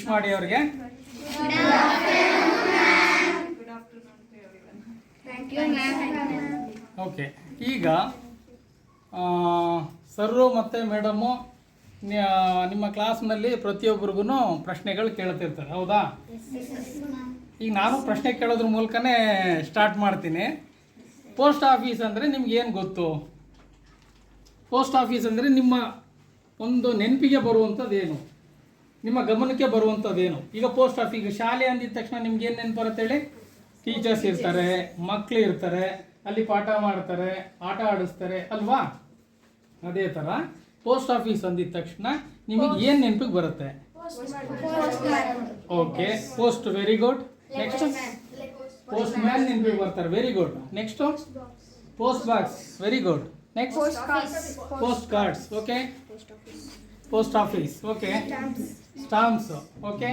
Wish ಮಾಡಿ ಅವ್ರಿಗೆ. Okay, ಈಗ ಸರ್ರು ಮತ್ತು ಮೇಡಮ್ಮು ನಿಮ್ಮ ಕ್ಲಾಸ್ನಲ್ಲಿ ಪ್ರತಿಯೊಬ್ಬರಿಗೂ ಪ್ರಶ್ನೆಗಳು ಕೇಳ್ತಿರ್ತಾರೆ, ಹೌದಾ? ಈಗ ನಾನು ಪ್ರಶ್ನೆ ಕೇಳೋದ್ರ ಮೂಲಕನೇ ಸ್ಟಾರ್ಟ್ ಮಾಡ್ತೀನಿ. ಪೋಸ್ಟ್ ಆಫೀಸ್ ಅಂದರೆ ನಿಮ್ಗೆ ಏನು ಗೊತ್ತು? ಪೋಸ್ಟ್ ಆಫೀಸ್ ಅಂದರೆ ನಿಮ್ಮ ಒಂದು ನೆನಪಿಗೆ ಬರುವಂಥದ್ದೇನು, ನಿಮ್ಮ ಗಮನಕ್ಕೆ ಬರುವಂಥದ್ದೇನು? ಈಗ ಪೋಸ್ಟ್ ಆಫೀಸ್, ಶಾಲೆ ಅಂದಿದ ತಕ್ಷಣ ನಿಮ್ಗೆ ಏನು ನೆನಪು ಬರುತ್ತೆ ಹೇಳಿ? ಟೀಚರ್ಸ್ ಇರ್ತಾರೆ, ಮಕ್ಕಳು ಇರ್ತಾರೆ, ಅಲ್ಲಿ ಪಾಠ ಮಾಡ್ತಾರೆ, ಆಟ ಆಡಿಸ್ತಾರೆ ಅಲ್ವಾ? ಅದೇ ಥರ ಪೋಸ್ಟ್ ಆಫೀಸ್ ಅಂದಿದ ತಕ್ಷಣ ನಿಮಗೆ ಏನು ನೆನಪಿಗೆ ಬರುತ್ತೆ? Okay, post, very good. Next post man ನೆನಪಿಗೆ ಬರ್ತಾರೆ, very good. Next post box, very good. Next post cards, okay. Post office, okay. Stamps, okay.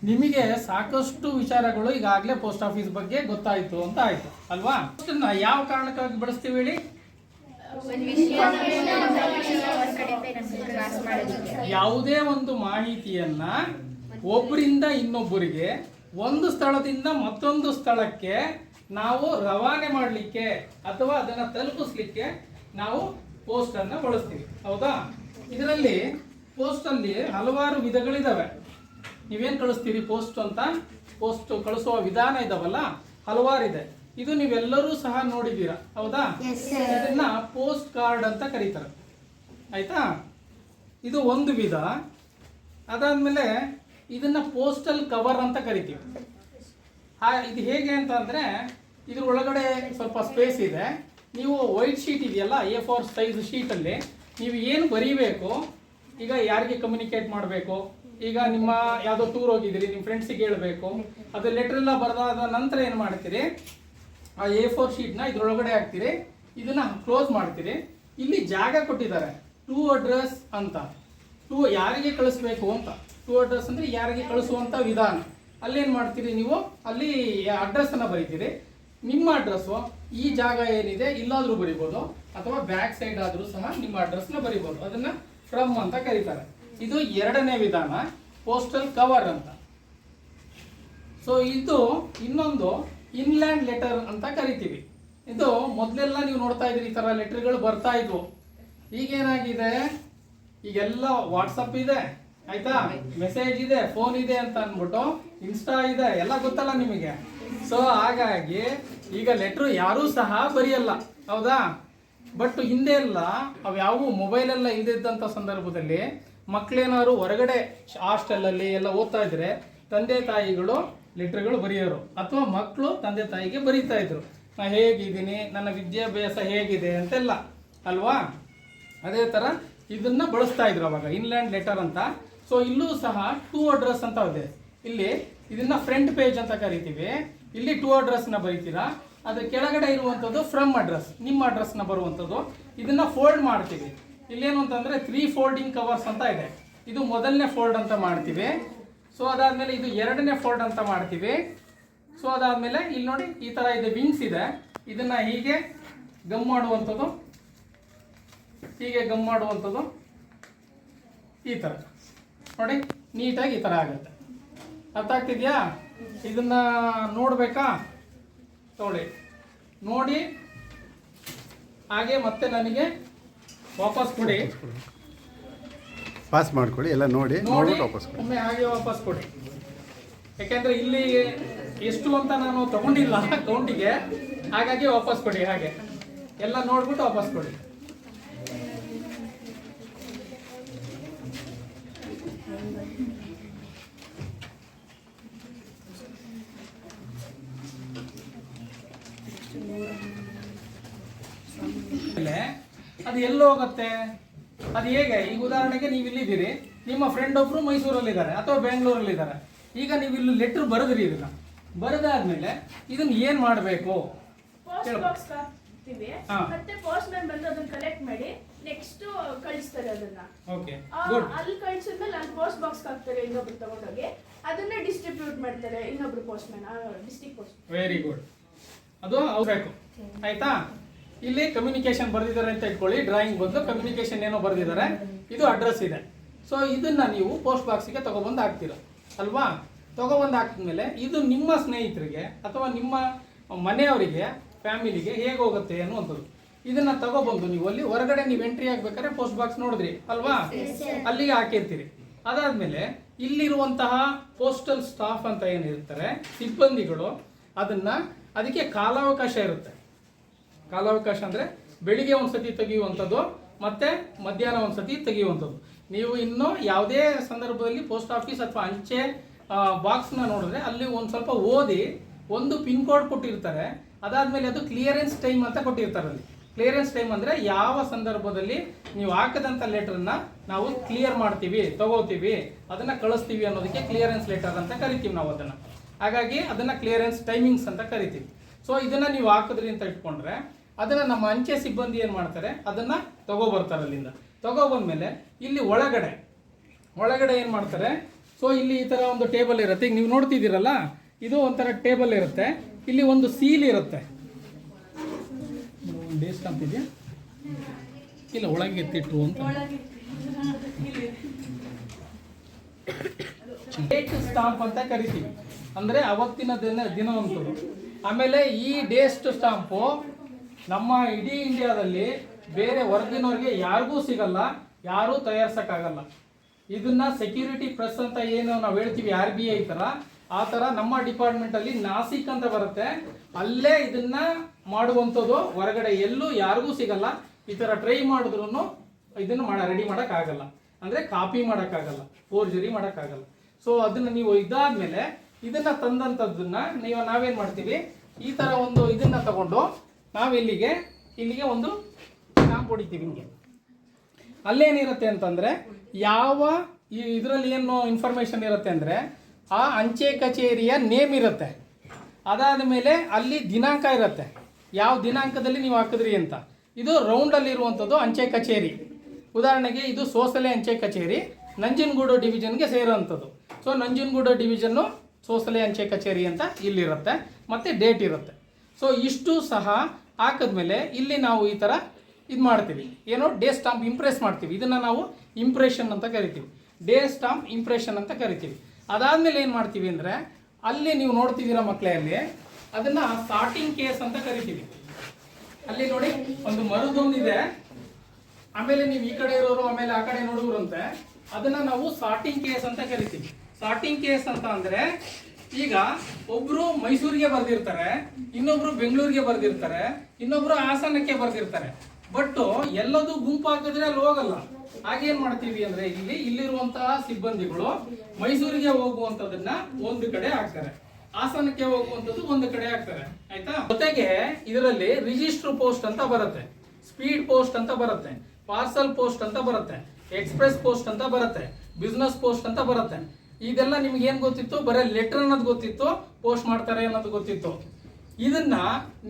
ನಿಮಗೆ ಸಾಕಷ್ಟು ವಿಚಾರಗಳು ಈಗಾಗಲೇ ಪೋಸ್ಟ್ ಆಫೀಸ್ ಬಗ್ಗೆ ಗೊತ್ತಾಯಿತು ಅಂತ ಆಯಿತು ಅಲ್ವಾ? ಯಾವ ಕಾರಣಕ್ಕಾಗಿ ಬಳಸ್ತೀವಿ ಹೇಳಿ? ಯಾವುದೇ ಒಂದು ಮಾಹಿತಿಯನ್ನ ಒಬ್ಬರಿಂದ ಇನ್ನೊಬ್ಬರಿಗೆ, ಒಂದು ಸ್ಥಳದಿಂದ ಮತ್ತೊಂದು ಸ್ಥಳಕ್ಕೆ ನಾವು ರವಾನೆ ಮಾಡಲಿಕ್ಕೆ ಅಥವಾ ಅದನ್ನು ತಲುಪಿಸ್ಲಿಕ್ಕೆ ನಾವು ಪೋಸ್ಟ್ ಅನ್ನು ಬಳಸ್ತೀವಿ, ಹೌದಾ? ಇದರಲ್ಲಿ ಪೋಸ್ಟ್ ಅಲ್ಲಿ ಹಲವಾರು ವಿಧಗಳಿದಾವೆ. ನೀವೇನು ಕಳಿಸ್ತೀರಿ ಪೋಸ್ಟ್ ಅಂತ? ಪೋಸ್ಟ್ ಕಳಿಸುವ ವಿಧಾನ ಇದಾವಲ್ಲ, ಹಲವಾರಿದೆ. ಇದು ನೀವೆಲ್ಲರೂ ಸಹ ನೋಡಿದ್ದೀರಾ, ಹೌದಾ? ಇದನ್ನ ಪೋಸ್ಟ್ ಕಾರ್ಡ್ ಅಂತ ಕರೀತಾರೆ, ಆಯ್ತಾ? ಇದು ಒಂದು ವಿಧ. ಅದಾದ್ಮೇಲೆ ಇದನ್ನ ಪೋಸ್ಟಲ್ ಕವರ್ ಅಂತ ಕರಿತೀವಿ. ಇದು ಹೇಗೆ ಅಂತ ಅಂದ್ರೆ ಇದ್ರ ಒಳಗಡೆ ಸ್ವಲ್ಪ ಸ್ಪೇಸ್ ಇದೆ. ನೀವು ವೈಟ್ ಶೀಟ್ ಇದೆಯಲ್ಲ, A4 ಸೈಜ್ ಶೀಟಲ್ಲಿ ನೀವು ಏನು ಬರೀಬೇಕು, ಈಗ ಯಾರಿಗೆ ಕಮ್ಯುನಿಕೇಟ್ ಮಾಡಬೇಕು, ಈಗ ನಿಮ್ಮ ಯಾವುದೋ ಟೂರ್ ಹೋಗಿದ್ದೀರಿ, ನಿಮ್ಮ ಫ್ರೆಂಡ್ಸಿಗೆ ಹೇಳಬೇಕು, ಅದು ಲೆಟರ್ ಎಲ್ಲ ಬರೆದಾದ ನಂತರ ಏನು ಮಾಡ್ತೀರಿ? ಆ A4 ಶೀಟ್ನ ಇದ್ರೊಳಗಡೆ ಹಾಕ್ತೀರಿ, ಇದನ್ನ ಕ್ಲೋಸ್ ಮಾಡ್ತೀರಿ. ಇಲ್ಲಿ ಜಾಗ ಕೊಟ್ಟಿದ್ದಾರೆ, ಟು ಅಡ್ರೆಸ್ ಅಂತ. ಟು ಯಾರಿಗೆ ಕಳಿಸ್ಬೇಕು ಅಂತ, ಟು ಅಡ್ರೆಸ್ ಅಂದರೆ ಯಾರಿಗೆ ಕಳಿಸುವಂಥ ವಿಧಾನ. ಅಲ್ಲೇನು ಮಾಡ್ತೀರಿ ನೀವು? ಅಲ್ಲಿ ಅಡ್ರೆಸ್ಸನ್ನು ಬರೀತೀರಿ. ನಿಮ್ಮ ಅಡ್ರೆಸ್ಸು ಈ ಜಾಗ ಏನಿದೆ ಇಲ್ಲಾದರೂ ಬರಿಬೋದು, ಅಥವಾ ಬ್ಯಾಕ್ ಸೈಡ್ ಆದರೂ ಸಹ ನಿಮ್ಮ ಅಡ್ರೆಸ್ನ ಬರಿಬೋದು. ಅದನ್ನು ಫ್ರಮ್ ಅಂತ ಕರೀತಾರೆ. ಇದು ಎರಡನೇ ವಿಧಾನ, ಪೋಸ್ಟಲ್ ಕವರ್ ಅಂತ. ಸೊ ಇದು ಇನ್ನೊಂದು ಇನ್ಲ್ಯಾಂಡ್ ಲೆಟರ್ ಅಂತ ಕರಿತೀವಿ. ಇದು ಮೊದಲೆಲ್ಲ ನೀವು ನೋಡ್ತಾ ಇದ್ರಿ, ಈ ಥರ ಲೆಟರ್ಗಳು ಬರ್ತಾ ಇದ್ವು. ಈಗೇನಾಗಿದೆ, ಈಗೆಲ್ಲ ವಾಟ್ಸಪ್ ಇದೆ, ಆಯ್ತಾ? ಮೆಸೇಜ್ ಇದೆ, ಫೋನ್ ಇದೆ ಅಂತ ಅಂದ್ಬಿಟ್ಟು ಇನ್ಸ್ಟಾ ಇದೆ, ಎಲ್ಲ ಗೊತ್ತಲ್ಲ ನಿಮಗೆ. ಸೊ ಹಾಗಾಗಿ ಈಗ ಲೆಟ್ರು ಯಾರೂ ಸಹ ಬರೆಯಲ್ಲ, ಹೌದಾ? ಬಟ್ ಹಿಂದೆ ಎಲ್ಲ ಅವ್ಯಾವು ಮೊಬೈಲೆಲ್ಲ ಇಲ್ದಿದ್ದಂಥ ಸಂದರ್ಭದಲ್ಲಿ ಮಕ್ಕಳೇನಾದ್ರು ಹೊರಗಡೆ ಹಾಸ್ಟೆಲಲ್ಲಿ ಎಲ್ಲ ಓದ್ತಾ ಇದ್ರೆ ತಂದೆ ತಾಯಿಗಳು ಲೆಟ್ರ್ಗಳು ಬರೆಯೋರು, ಅಥವಾ ಮಕ್ಕಳು ತಂದೆ ತಾಯಿಗೆ ಬರೀತಾ ಇದ್ರು, ನಾ ಹೇಗಿದ್ದೀನಿ, ನನ್ನ ವಿದ್ಯಾಭ್ಯಾಸ ಹೇಗಿದೆ ಅಂತೆಲ್ಲ, ಅಲ್ವಾ? ಅದೇ ಥರ ಇದನ್ನ ಬಳಸ್ತಾ ಇದ್ರು ಅವಾಗ, ಇನ್ಲ್ಯಾಂಡ್ ಲೆಟರ್ ಅಂತ. ಸೊ ಇಲ್ಲೂ ಸಹ ಟು ಅಡ್ರೆಸ್ ಅಂತ ಇದೆ. ಇಲ್ಲಿ ಇದನ್ನ ಫ್ರಂಟ್ ಪೇಜ್ ಅಂತ ಕರಿತೀವಿ. ಇಲ್ಲಿ ಟು ಅಡ್ರೆಸ್ನ ಬರೀತೀರಾ, ಅದ್ರ ಕೆಳಗಡೆ ಇರುವಂಥದ್ದು ಫ್ರಮ್ ಅಡ್ರೆಸ್, ನಿಮ್ಮ ಅಡ್ರೆಸ್ನ ಬರುವಂಥದ್ದು. ಇದನ್ನ ಫೋಲ್ಡ್ ಮಾಡ್ತೀವಿ. ಇಲ್ಲೇನು ಅಂತಂದರೆ 3 ಫೋಲ್ಡಿಂಗ್ ಕವರ್ಸ್ ಅಂತ ಇದೆ. ಇದು ಮೊದಲನೇ ಫೋಲ್ಡ್ ಅಂತ ಮಾಡ್ತೀವಿ. ಸೊ ಅದಾದಮೇಲೆ ಇದು ಎರಡನೇ ಫೋಲ್ಡ್ ಅಂತ ಮಾಡ್ತೀವಿ. ಸೊ ಅದಾದಮೇಲೆ ಇಲ್ಲಿ ನೋಡಿ ಈ ಥರ ಇದೆ, ವಿಂಗ್ಸ್ ಇದೆ. ಇದನ್ನು ಹೀಗೆ ಗಮ್ ಮಾಡುವಂಥದ್ದು, ಹೀಗೆ ಗಮ್ ಮಾಡುವಂಥದ್ದು, ಈ ಥರ ನೋಡಿ ನೀಟಾಗಿ ಈ ಥರ ಆಗುತ್ತೆ. ಅರ್ಥ ಆಗ್ತಿದೆಯಾ? ಇದನ್ನು ನೋಡಬೇಕಾ? ನೋಡಿ ಹಾಗೆ ಮತ್ತೆ ನನಗೆ ವಾಪಸ್ ಕೊಡಿ, ಪಾಸ್ ಮಾಡ್ಕೊಳ್ಳಿ, ಎಲ್ಲ ನೋಡಿ ವಾಪಸ್ ಕೊಡಿ. ಒಮ್ಮೆ ಹಾಗೆ ವಾಪಸ್ ಕೊಡಿ. ಯಾಕೆಂದರೆ ಇಲ್ಲಿ ಎಷ್ಟು ಅಂತ ನಾನು ತಗೊಂಡಿಲ್ಲ ಕೌಂಟಿಗೆ, ಹಾಗಾಗಿ ವಾಪಸ್ ಕೊಡಿ. ಹಾಗೆ ಎಲ್ಲ ನೋಡ್ಬಿಟ್ಟು ವಾಪಸ್ ಕೊಡಿ. ಅದು ಎಲ್ಲೋ ಹೋಗುತ್ತೆ, ಅದು ಹೇಗೆ? ಈಗ ಉದಾಹರಣೆಗೆ ನೀವು ಇಲ್ಲಿದ್ದೀರಿ, ನಿಮ್ಮ ಫ್ರೆಂಡ್ ಒಬ್ರು ಮೈಸೂರಲ್ಲಿದ್ದಾರೆ ಅಥವಾ ಬೆಂಗಳೂರಲ್ಲಿದ್ದಾರೆ. ಈಗ ನೀವು ಇಲ್ಲಿ ಲೆಟ್ರ್ ಬರೆದ್ರಿ, ಇದನ್ನ ಬರೆದಾದ್ಮೇಲೆ ಇದನ್ನ ಏನ್ ಮಾಡಬೇಕು? ಮತ್ತೆ ಪೋಸ್ಟ್ ಮ್ಯಾನ್ ಬಂದು ಅದನ್ನ ಕಲೆಕ್ಟ್ ಮಾಡಿ ನೆಕ್ಸ್ಟ್ ಕಳಿಸ್ತಾರೆ. ಅದನ್ನ ಓಕೆ, ಅಲ್ಲಿ ಕಳಿಸಿದ್ಮೇಲೆ ಅಲ್ಲಿ ಪೋಸ್ಟ್ ಬಾಕ್ಸ್ ಹಾಕ್ತಾರೆ, ಇನ್ನೊಬ್ರು ತಗೊಂಡೋಗಿ ಅದನ್ನ ಡಿಸ್ಟ್ರಿಬ್ಯೂಟ್ ಮಾಡ್ತಾರೆ ಇನ್ನೊಬ್ರು post man, district post. Very good, ಅದು ಬೇಕು, ಆಯ್ತಾ? ಇಲ್ಲಿ ಕಮ್ಯುನಿಕೇಶನ್ ಬರೆದಿದ್ದಾರೆ ಅಂತ ಇಟ್ಕೊಳ್ಳಿ, ಡ್ರಾಯಿಂಗ್ ಬಂದು ಕಮ್ಯುನಿಕೇಶನ್ ಏನೋ ಬರೆದಿದ್ದಾರೆ, ಇದು ಅಡ್ರೆಸ್ ಇದೆ. ಸೊ ಇದನ್ನ ನೀವು ಪೋಸ್ಟ್ ಬಾಕ್ಸಿಗೆ ತಗೊಬಂದು ಹಾಕ್ತೀರ ಅಲ್ವಾ. ತಗೊಬಂದು ಹಾಕಿದ್ಮೇಲೆ ಇದು ನಿಮ್ಮ ಸ್ನೇಹಿತರಿಗೆ ಅಥವಾ ನಿಮ್ಮ ಮನೆಯವರಿಗೆ ಫ್ಯಾಮಿಲಿಗೆ ಹೇಗೆ ಹೋಗುತ್ತೆ ಅನ್ನುವಂಥದ್ದು. ಇದನ್ನ ತಗೊಬಂದು ನೀವು ಅಲ್ಲಿ ಹೊರಗಡೆ ನೀವು ಎಂಟ್ರಿ ಆಗ್ಬೇಕಾದ್ರೆ ಪೋಸ್ಟ್ ಬಾಕ್ಸ್ ನೋಡಿದ್ರಿ ಅಲ್ವಾ, ಅಲ್ಲಿಗೆ ಹಾಕಿರ್ತೀರಿ. ಅದಾದ್ಮೇಲೆ ಇಲ್ಲಿರುವಂತಹ ಪೋಸ್ಟಲ್ ಸ್ಟಾಫ್ ಅಂತ ಏನಿರ್ತಾರೆ ಸಿಬ್ಬಂದಿಗಳು ಅದಕ್ಕೆ ಕಾಲಾವಕಾಶ ಇರುತ್ತೆ. ಕಾಲಾವಕಾಶ ಅಂದ್ರೆ ಬೆಳಿಗ್ಗೆ ಒಂದ್ಸತಿ ತೆಗೆಯುವಂಥದ್ದು ಮತ್ತೆ ಮಧ್ಯಾಹ್ನ ಒಂದ್ಸತಿ ತೆಗೆಯುವಂಥದ್ದು. ನೀವು ಇನ್ನು ಯಾವುದೇ ಸಂದರ್ಭದಲ್ಲಿ ಪೋಸ್ಟ್ ಆಫೀಸ್ ಅಥವಾ ಅಂಚೆ ಬಾಕ್ಸ್ನ ನೋಡಿದ್ರೆ ಅಲ್ಲಿ ಒಂದು ಸ್ವಲ್ಪ ಓದಿ ಒಂದು ಪಿನ್ ಕೋಡ್ ಕೊಟ್ಟಿರ್ತಾರೆ. ಅದಾದ್ಮೇಲೆ ಅದು ಕ್ಲಿಯರೆನ್ಸ್ ಟೈಮ್ ಅಂತ ಕೊಟ್ಟಿರ್ತಾರೆ. ಅಲ್ಲಿ ಕ್ಲಿಯರೆನ್ಸ್ ಟೈಮ್ ಅಂದ್ರೆ ಯಾವ ಸಂದರ್ಭದಲ್ಲಿ ನೀವು ಹಾಕದಂತ ಲೆಟರ್ನ ನಾವು ಕ್ಲಿಯರ್ ಮಾಡ್ತೀವಿ, ತಗೋತೀವಿ, ಅದನ್ನ ಕಳಿಸ್ತೀವಿ ಅನ್ನೋದಕ್ಕೆ ಕ್ಲಿಯರೆನ್ಸ್ ಲೆಟರ್ ಅಂತ ಕರಿತೀವಿ ನಾವು ಅದನ್ನ. ಹಾಗಾಗಿ ಅದನ್ನ ಕ್ಲಿಯರೆನ್ಸ್ ಟೈಮಿಂಗ್ಸ್ ಅಂತ ಕರಿತೀವಿ. ಸೊ ಇದನ್ನ ನೀವು ಹಾಕಿದ್ರಿ ಅಂತ ಇಟ್ಕೊಂಡ್ರೆ ಅದನ್ನ ನಮ್ಮ ಅಂಚೆ ಸಿಬ್ಬಂದಿ ಏನ್ ಮಾಡ್ತಾರೆ, ಅದನ್ನ ತಗೋಬರ್ತಾರೆ. ಅಲ್ಲಿಂದ ತಗೋಬಂದ್ಮೇಲೆ ಇಲ್ಲಿ ಒಳಗಡೆ ಏನ್ ಮಾಡ್ತಾರೆ, ಸೊ ಇಲ್ಲಿ ಈ ತರ ಒಂದು ಟೇಬಲ್ ಇರುತ್ತೆ. ಈಗ ನೀವು ನೋಡ್ತಿದ್ದೀರಲ್ಲ, ಇದು ಒಂಥರ ಟೇಬಲ್ ಇರುತ್ತೆ. ಇಲ್ಲಿ ಒಂದು ಸೀಲ್ ಇರುತ್ತೆ. ಡೇಸ್ ಕಾಣ್ತಿದ್ಯಾ ಇಲ್ಲ, ಒಳಗೆ ಎತ್ತಿಟ್ಟು ಅಂತ ಡೇಟ್ ಸ್ಟಾಂಪ್ ಅಂತ ಕರಿತೀವಿ. ಅಂದ್ರೆ ಅವತ್ತಿನ ದಿನವಂತದ್ದು. ಆಮೇಲೆ ಈ ಡೇಟ್ ಸ್ಟಾಂಪು ನಮ್ಮ ಇಡೀ ಇಂಡಿಯಾದಲ್ಲಿ ಬೇರೆ ಹೊರಗಿನವ್ರಿಗೆ ಯಾರಿಗೂ ಸಿಗಲ್ಲ, ಯಾರೂ ತಯಾರಿಸಕ್ಕಾಗಲ್ಲ. ಇದನ್ನ ಸೆಕ್ಯೂರಿಟಿ ಪ್ರೆಸ್ ಅಂತ ಏನು ನಾವು ಹೇಳ್ತೀವಿ RBI ತರ, ಆ ತರ ನಮ್ಮ ಡಿಪಾರ್ಟ್ಮೆಂಟ್ ಅಲ್ಲಿ ನಾಸಿಕ್ ಅಂತ ಬರುತ್ತೆ, ಅಲ್ಲೇ ಇದನ್ನ ಮಾಡುವಂಥದ್ದು. ಹೊರಗಡೆ ಎಲ್ಲೂ ಯಾರಿಗೂ ಸಿಗಲ್ಲ. ಈ ತರ ಟ್ರೈ ಮಾಡಿದ್ರು ಇದನ್ನ ರೆಡಿ ಆಗಲ್ಲ, ಅಂದ್ರೆ ಕಾಪಿ ಮಾಡೋಕ್ಕಾಗಲ್ಲ, ಫೋರ್ಜರಿ ಮಾಡೋಕ್ಕಾಗಲ್ಲ. ಸೊ ಅದನ್ನ ನೀವು ಇದಾದ್ಮೇಲೆ ಇದನ್ನ ತಂದಂಥದ್ದನ್ನ ನಾವೇನ್ ಮಾಡ್ತೀವಿ, ಈ ತರ ಒಂದು ಇದನ್ನ ತಗೊಂಡು ನಾವು ಇಲ್ಲಿಗೆ ಒಂದು ಸ್ಟಾಂಪ್ ಹೊಡಿತೀವಿ. ಹಿಂಗೆ ಅಲ್ಲೇನಿರುತ್ತೆ ಅಂತಂದ್ರೆ ಯಾವ ಇದರಲ್ಲಿ ಏನು ಇನ್ಫಾರ್ಮೇಶನ್ ಇರುತ್ತೆ ಅಂದ್ರೆ ಆ ಅಂಚೆ ಕಚೇರಿಯ ನೇಮ್ ಇರುತ್ತೆ. ಅದಾದ ಮೇಲೆ ಅಲ್ಲಿ ದಿನಾಂಕ ಇರುತ್ತೆ, ಯಾವ ದಿನಾಂಕದಲ್ಲಿ ನೀವು ಹಾಕಿದ್ರಿ ಅಂತ. ಇದು ರೌಂಡಲ್ಲಿ ಇರುವಂಥದ್ದು ಅಂಚೆ ಕಚೇರಿ. ಉದಾಹರಣೆಗೆ ಇದು ಸೋಸಲೆ ಅಂಚೆ ಕಚೇರಿ ನಂಜನಗೂಡು ಡಿವಿಷನ್ಗೆ ಸೇರೋವಂಥದ್ದು. ಸೊ ನಂಜನಗೂಡು ಡಿವಿಷನ್ನು ಸೋಸಲೆ ಅಂಚೆ ಕಚೇರಿ ಅಂತ ಇಲ್ಲಿರುತ್ತೆ, ಮತ್ತು ಡೇಟ್ ಇರುತ್ತೆ. ಸೊ ಇಷ್ಟು ಸಹ ಹಾಕಿದ್ಮೇಲೆ ಇಲ್ಲಿ ನಾವು ಈ ಥರ ಇದು ಮಾಡ್ತೀವಿ, ಏನೋ ಡೇ ಸ್ಟಾಂಪ್ ಇಂಪ್ರೆಸ್ ಮಾಡ್ತೀವಿ. ಇದನ್ನು ನಾವು ಇಂಪ್ರೆಷನ್ ಅಂತ ಕರಿತೀವಿ, ಡೇ ಸ್ಟಾಂಪ್ ಇಂಪ್ರೆಷನ್ ಅಂತ ಕರಿತೀವಿ. ಅದಾದಮೇಲೆ ಏನು ಮಾಡ್ತೀವಿ ಅಂದರೆ ಅಲ್ಲಿ ನೀವು ನೋಡ್ತಿದ್ದೀರಾ ಮಕ್ಕಳೇ, ಅಲ್ಲಿ ಅದನ್ನು ಸಾರ್ಟಿಂಗ್ ಕೇಸ್ ಅಂತ ಕರಿತೀವಿ. ಅಲ್ಲಿ ನೋಡಿ ಒಂದು ಮರದೊಂದಿದೆ, ಆಮೇಲೆ ನೀವು ಈ ಕಡೆ ಇರೋರು ಆಮೇಲೆ ಆ ಕಡೆ ನೋಡುವರಂತೆ, ಅದನ್ನ ನಾವು ಸಾರ್ಟಿಂಗ್ ಕೇಸ್ ಅಂತ ಕರಿತೀವಿ. ಸಾರ್ಟಿಂಗ್ ಕೇಸ್ ಅಂತ ಅಂದ್ರೆ ಈಗ ಒಬ್ರು ಮೈಸೂರಿಗೆ ಬರ್ದಿರ್ತಾರೆ, ಇನ್ನೊಬ್ರು ಬೆಂಗಳೂರಿಗೆ ಬರ್ದಿರ್ತಾರೆ, ಇನ್ನೊಬ್ರು ಹಾಸನಕ್ಕೆ ಬರ್ದಿರ್ತಾರೆ. ಬಟ್ ಎಲ್ಲದೂ ಗುಂಪು ಹಾಕಿದ್ರೆ ಅಲ್ಲಿ ಹೋಗಲ್ಲ. ಹಾಗೇನ್ ಮಾಡ್ತೀವಿ ಅಂದ್ರೆ ಇಲ್ಲಿರುವಂತಹ ಸಿಬ್ಬಂದಿಗಳು ಮೈಸೂರಿಗೆ ಹೋಗುವಂತದನ್ನ ಒಂದು ಕಡೆ ಹಾಕ್ತಾರೆ, ಹಾಸನಕ್ಕೆ ಹೋಗುವಂತದ್ದು ಒಂದು ಕಡೆ ಹಾಕ್ತಾರೆ. ಆಯ್ತಾ. ಜೊತೆಗೆ ಇದರಲ್ಲಿ ರಿಜಿಸ್ಟರ್ ಪೋಸ್ಟ್ ಅಂತ ಬರುತ್ತೆ, ಸ್ಪೀಡ್ ಪೋಸ್ಟ್ ಅಂತ ಬರುತ್ತೆ, ಪಾರ್ಸಲ್ ಪೋಸ್ಟ್ ಅಂತ ಬರುತ್ತೆ, ಎಕ್ಸ್ಪ್ರೆಸ್ ಪೋಸ್ಟ್ ಅಂತ ಬರುತ್ತೆ, ಬಿಸ್ನೆಸ್ ಪೋಸ್ಟ್ ಅಂತ ಬರುತ್ತೆ. ಇದೆಲ್ಲ ನಿಮ್ಗೆ ಏನ್ ಗೊತ್ತಿತ್ತು, ಬರೀ ಲೆಟರ್ ಅನ್ನೋದು ಗೊತ್ತಿತ್ತು, ಪೋಸ್ಟ್ ಮಾಡ್ತಾರೆ ಅನ್ನೋದು ಗೊತ್ತಿತ್ತು. ಇದನ್ನ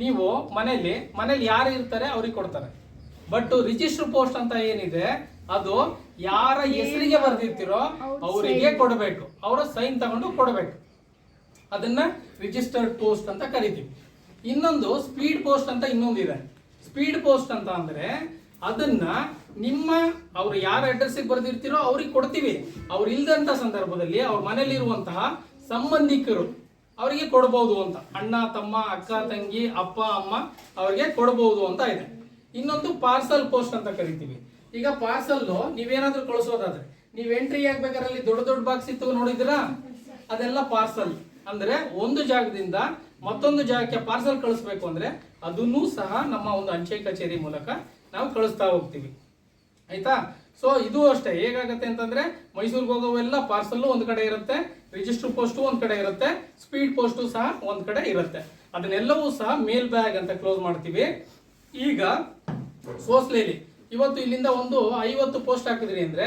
ನೀವು ಮನೇಲಿ ಯಾರು ಇರ್ತಾರೆ ಅವ್ರಿಗೆ ಕೊಡ್ತಾರೆ. ಬಟ್ ರಿಜಿಸ್ಟರ್ ಪೋಸ್ಟ್ ಅಂತ ಏನಿದೆ ಅದು ಯಾರ ಹೆಸರಿಗೆ ಬರ್ದಿರ್ತೀರೋ ಅವರಿಗೆ ಕೊಡಬೇಕು, ಅವರ ಸೈನ್ ತಗೊಂಡು ಕೊಡಬೇಕು. ಅದನ್ನ ರಿಜಿಸ್ಟರ್ಡ್ ಪೋಸ್ಟ್ ಅಂತ ಕರಿತೀವಿ. ಇನ್ನೊಂದು ಸ್ಪೀಡ್ ಪೋಸ್ಟ್ ಅಂತ ಇನ್ನೊಂದಿದೆ. ಸ್ಪೀಡ್ ಪೋಸ್ಟ್ ಅಂತ ಅಂದ್ರೆ ಅದನ್ನ ಅವ್ರು ಯಾರ ಅಡ್ರೆಸ್ಗೆ ಬರ್ದಿರ್ತೀರೋ ಅವ್ರಿಗೆ ಕೊಡ್ತೀವಿ. ಅವ್ರು ಇಲ್ದಂತ ಸಂದರ್ಭದಲ್ಲಿ ಅವ್ರ ಮನೇಲಿ ಇರುವಂತಹ ಸಂಬಂಧಿಕರು ಅವರಿಗೆ ಕೊಡಬಹುದು ಅಂತ, ಅಣ್ಣ ತಮ್ಮ ಅಕ್ಕ ತಂಗಿ ಅಪ್ಪ ಅಮ್ಮ ಅವ್ರಿಗೆ ಕೊಡಬಹುದು ಅಂತ ಇದೆ. ಇನ್ನೊಂದು ಪಾರ್ಸಲ್ ಪೋಸ್ಟ್ ಅಂತ ಕರಿತೀವಿ. ಈಗ ಪಾರ್ಸಲ್ ನೀವೇನಾದ್ರೂ ಕಳಿಸೋದಾದ್ರೆ, ನೀವ್ ಎಂಟ್ರಿ ಆಗ್ಬೇಕಾದ್ರೆ ಅಲ್ಲಿ ದೊಡ್ಡ ದೊಡ್ಡ ಬಾಕ್ಸ್ ಇತ್ತು ನೋಡಿದಿರಾ, ಅದೆಲ್ಲ ಪಾರ್ಸಲ್. ಅಂದ್ರೆ ಒಂದು ಜಾಗದಿಂದ ಮತ್ತೊಂದು ಜಾಗಕ್ಕೆ ಪಾರ್ಸಲ್ ಕಳಿಸ್ಬೇಕು ಅಂದ್ರೆ ಅದನ್ನೂ ಸಹ ನಮ್ಮ ಒಂದು ಅಂಚೆ ಕಚೇರಿ ಮೂಲಕ ನಾವು ಕಳಿಸ್ತಾ ಹೋಗ್ತೀವಿ. ಆಯ್ತಾ. ಸೊ ಇದು ಅಷ್ಟೇ. ಹೇಗಾಗತ್ತೆ ಅಂತಂದ್ರೆ ಮೈಸೂರಿಗೆ ಹೋಗೋವೆಲ್ಲ ಪಾರ್ಸಲ್ ಒಂದ್ ಕಡೆ ಇರುತ್ತೆ, ರಿಜಿಸ್ಟರ್ ಪೋಸ್ಟ್ ಒಂದ್ ಕಡೆ ಇರುತ್ತೆ, ಸ್ಪೀಡ್ ಪೋಸ್ಟ್ ಸಹ ಒಂದ್ ಕಡೆ ಇರುತ್ತೆ. ಅದನ್ನೆಲ್ಲವೂ ಸಹ ಮೇಲ್ ಬ್ಯಾಗ್ ಅಂತ ಕ್ಲೋಸ್ ಮಾಡ್ತೀವಿ. ಈಗ ಸೋಸ್ಲೇಲಿ ಇವತ್ತು ಇಲ್ಲಿಂದ ಒಂದು 50 ಪೋಸ್ಟ್ ಹಾಕಿದ್ರಿ ಅಂದ್ರೆ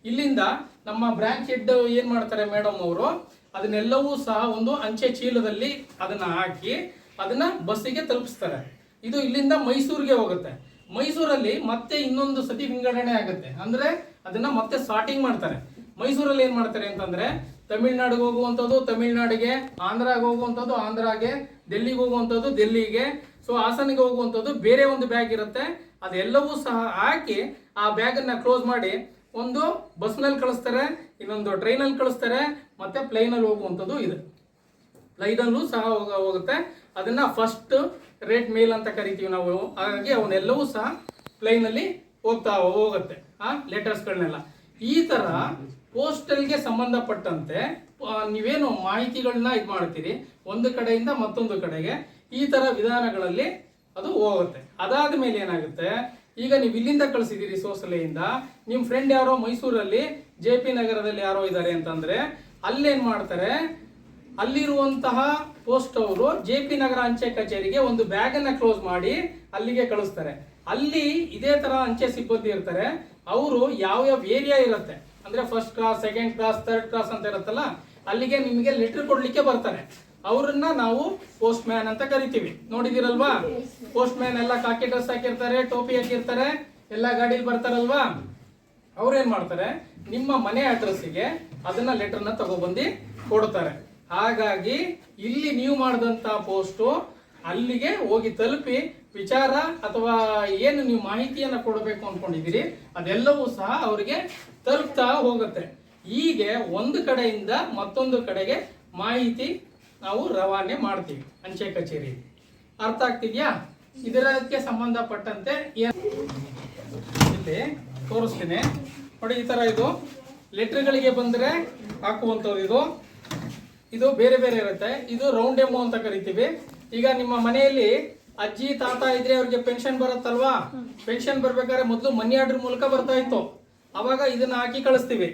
ಇಲ್ಲಿಂದ ನಮ್ಮ ಬ್ರಾಂಚ್ ಹೆಡ್ ಏನ್ ಮಾಡ್ತಾರೆ ಮೇಡಮ್ ಅವರು, ಅದನ್ನೆಲ್ಲವೂ ಸಹ ಒಂದು ಅಂಚೆ ಚೀಲದಲ್ಲಿ ಅದನ್ನ ಹಾಕಿ ಅದನ್ನ ಬಸ್ಸಿಗೆ ತಲುಪಿಸ್ತಾರೆ. ಇದು ಇಲ್ಲಿಂದ ಮೈಸೂರಿಗೆ ಹೋಗುತ್ತೆ. ಮೈಸೂರಲ್ಲಿ ಮತ್ತೆ ಇನ್ನೊಂದು ಸತಿ ವಿಂಗಡಣೆ ಆಗುತ್ತೆ, ಅಂದ್ರೆ ಅದನ್ನ ಮತ್ತೆ ಸಾರ್ಟಿಂಗ್ ಮಾಡ್ತಾರೆ. ಮೈಸೂರಲ್ಲಿ ಏನ್ ಮಾಡ್ತಾರೆ ಅಂತಂದ್ರೆ ತಮಿಳ್ನಾಡಿಗೆ ಹೋಗುವಂಥದ್ದು ತಮಿಳ್ನಾಡಿಗೆ, ಆಂಧ್ರಾಗೆ ಹೋಗುವಂಥದ್ದು ಆಂಧ್ರಾಗೆ, ಡೆಲ್ಲಿಗೆ ಹೋಗುವಂಥದ್ದು ಡೆಲ್ಲಿಗೆ, ಸೊ ಹಾಸನಿಗೆ ಹೋಗುವಂಥದ್ದು ಬೇರೆ ಒಂದು ಬ್ಯಾಗ್ ಇರುತ್ತೆ. ಅದೆಲ್ಲವೂ ಸಹ ಹಾಕಿ ಆ ಬ್ಯಾಗ್ ಅನ್ನ ಕ್ಲೋಸ್ ಮಾಡಿ ಒಂದು ಬಸ್ನಲ್ಲಿ ಕಳಿಸ್ತಾರೆ, ಇನ್ನೊಂದು ಟ್ರೈನಲ್ಲಿ ಕಳಿಸ್ತಾರೆ, ಮತ್ತೆ ಪ್ಲೈನಲ್ಲಿ ಹೋಗುವಂಥದ್ದು ಇದೆ. ಪ್ಲೈನಲ್ಲೂ ಸಹ ಹೋಗುತ್ತೆ. ಅದನ್ನ ಫಸ್ಟ್ ರೇಟ್ ಮೇಲ್ ಅಂತ ಕರಿತೀವಿ ನಾವು. ಹಾಗಾಗಿ ಅವನ್ನೆಲ್ಲವೂ ಸಹ ಪ್ಲೈನಲ್ಲಿ ಹೋಗುತ್ತೆ ಆ ಲೆಟರ್ಸ್ಗಳನ್ನೆಲ್ಲ. ಈ ತರ ಪೋಸ್ಟಲ್ಗೆ ಸಂಬಂಧಪಟ್ಟಂತೆ ನೀವೇನು ಮಾಹಿತಿಗಳನ್ನ ಇದು ಮಾಡ್ತೀರಿ ಒಂದು ಕಡೆಯಿಂದ ಮತ್ತೊಂದು ಕಡೆಗೆ, ಈ ತರ ವಿಧಾನಗಳಲ್ಲಿ ಅದು ಹೋಗುತ್ತೆ. ಅದಾದ ಮೇಲೆ ಏನಾಗುತ್ತೆ, ಈಗ ನೀವು ಇಲ್ಲಿಂದ ಕಳಿಸಿದ್ದೀರಿ ಸೋಸಲೆಯಿಂದ, ನಿಮ್ಮ ಫ್ರೆಂಡ್ ಯಾರೋ ಮೈಸೂರಲ್ಲಿ JP ನಗರದಲ್ಲಿ ಯಾರೋ ಇದ್ದಾರೆ ಅಂತಂದ್ರೆ ಅಲ್ಲೇನ್ ಮಾಡ್ತಾರೆ, ಅಲ್ಲಿರುವಂತಹ ಪೋಸ್ಟ್ ಅವರು JP ನಗರ ಅಂಚೆ ಕಚೇರಿಗೆ ಒಂದು ಬ್ಯಾಗ್ ಅನ್ನ ಕ್ಲೋಸ್ ಮಾಡಿ ಅಲ್ಲಿಗೆ ಕಳಿಸ್ತಾರೆ. ಅಲ್ಲಿ ಇದೇ ತರ ಅಂಚೆ ಸಿಬ್ಬಂದಿ ಇರ್ತಾರೆ. ಅವರು ಯಾವ ಏರಿಯಾ ಇರುತ್ತೆ ಅಂದ್ರೆ first class, second class, third class ಅಂತ ಇರುತ್ತಲ್ಲ, ಅಲ್ಲಿಗೆ ನಿಮಗೆ ಲೆಟರ್ ಕೊಡ್ಲಿಕ್ಕೆ ಬರ್ತಾರೆ. ಅವ್ರನ್ನ ನಾವು ಪೋಸ್ಟ್ ಮ್ಯಾನ್ ಅಂತ ಕರಿತೀವಿ. ನೋಡಿದಿರಲ್ವಾ, ಪೋಸ್ಟ್ ಮ್ಯಾನ್ ಎಲ್ಲ ಕಾಕಿ ಡ್ರೆಸ್ ಹಾಕಿರ್ತಾರೆ, ಟೋಪಿ ಹಾಕಿರ್ತಾರೆ, ಎಲ್ಲ ಗಾಡಿಲಿ ಬರ್ತಾರಲ್ವಾ. ಅವ್ರೇನ್ ಮಾಡ್ತಾರೆ, ನಿಮ್ಮ ಮನೆ ಅಡ್ರೆಸ್ಸಿಗೆ ಅದನ್ನ ಲೆಟರ್ನ ತಗೊಬಂದು ಕೊಡ್ತಾರೆ. ಹಾಗಾಗಿ ಇಲ್ಲಿ ನೀವು ಮಾಡಿದಂತ ಪೋಸ್ಟು ಅಲ್ಲಿಗೆ ಹೋಗಿ ತಲುಪಿ ವಿಚಾರ ಅಥವಾ ಏನು ನೀವು ಮಾಹಿತಿಯನ್ನ ಕೊಡಬೇಕು ಅನ್ಕೊಂಡಿದ್ದೀರಿ ಅದೆಲ್ಲವೂ ಸಹ ಅವರಿಗೆ ತಲುಪ್ತಾ ಹೋಗುತ್ತೆ. ಹೀಗೆ ಒಂದು ಕಡೆಯಿಂದ ಮತ್ತೊಂದು ಕಡೆಗೆ ಮಾಹಿತಿ ನಾವು ರವಾನೆ ಮಾಡ್ತೀವಿ ಅಂಚೆ ಕಚೇರಿ. ಅರ್ಥ ಆಗ್ತಿದ್ಯಾ? ಇದಕ್ಕೆ ಸಂಬಂಧಪಟ್ಟಂತೆ ಇಲ್ಲಿ ತೋರಿಸ್ತೀನಿ ನೋಡಿ. ಈ ತರ ಇದು ಲೆಟರ್ಗಳಿಗೆ ಬಂದರೆ ಹಾಕುವಂಥದ್ದು. ಇದು ಬೇರೆ ಬೇರೆ ಇರುತ್ತೆ. ಇದು ರೌಂಡ್ ಎಮೋ ಅಂತ ಕರಿತೀವಿ. ಈಗ ನಿಮ್ಮ ಮನೆಯಲ್ಲಿ ಅಜ್ಜಿ ತಾತ ಇದ್ರೆ ಅವ್ರಿಗೆ ಪೆನ್ಷನ್ ಬರುತ್ತಲ್ವಾ, ಪೆನ್ಷನ್ ಬರ್ಬೇಕಾದ್ರೆ ಮೊದಲು ಮನಿ ಆರ್ಡರ್ ಮೂಲಕ ಬರ್ತಾ ಇತ್ತು. ಅವಾಗ ಇದನ್ನ ಹಾಕಿ ಕಳಿಸ್ತೀವಿ.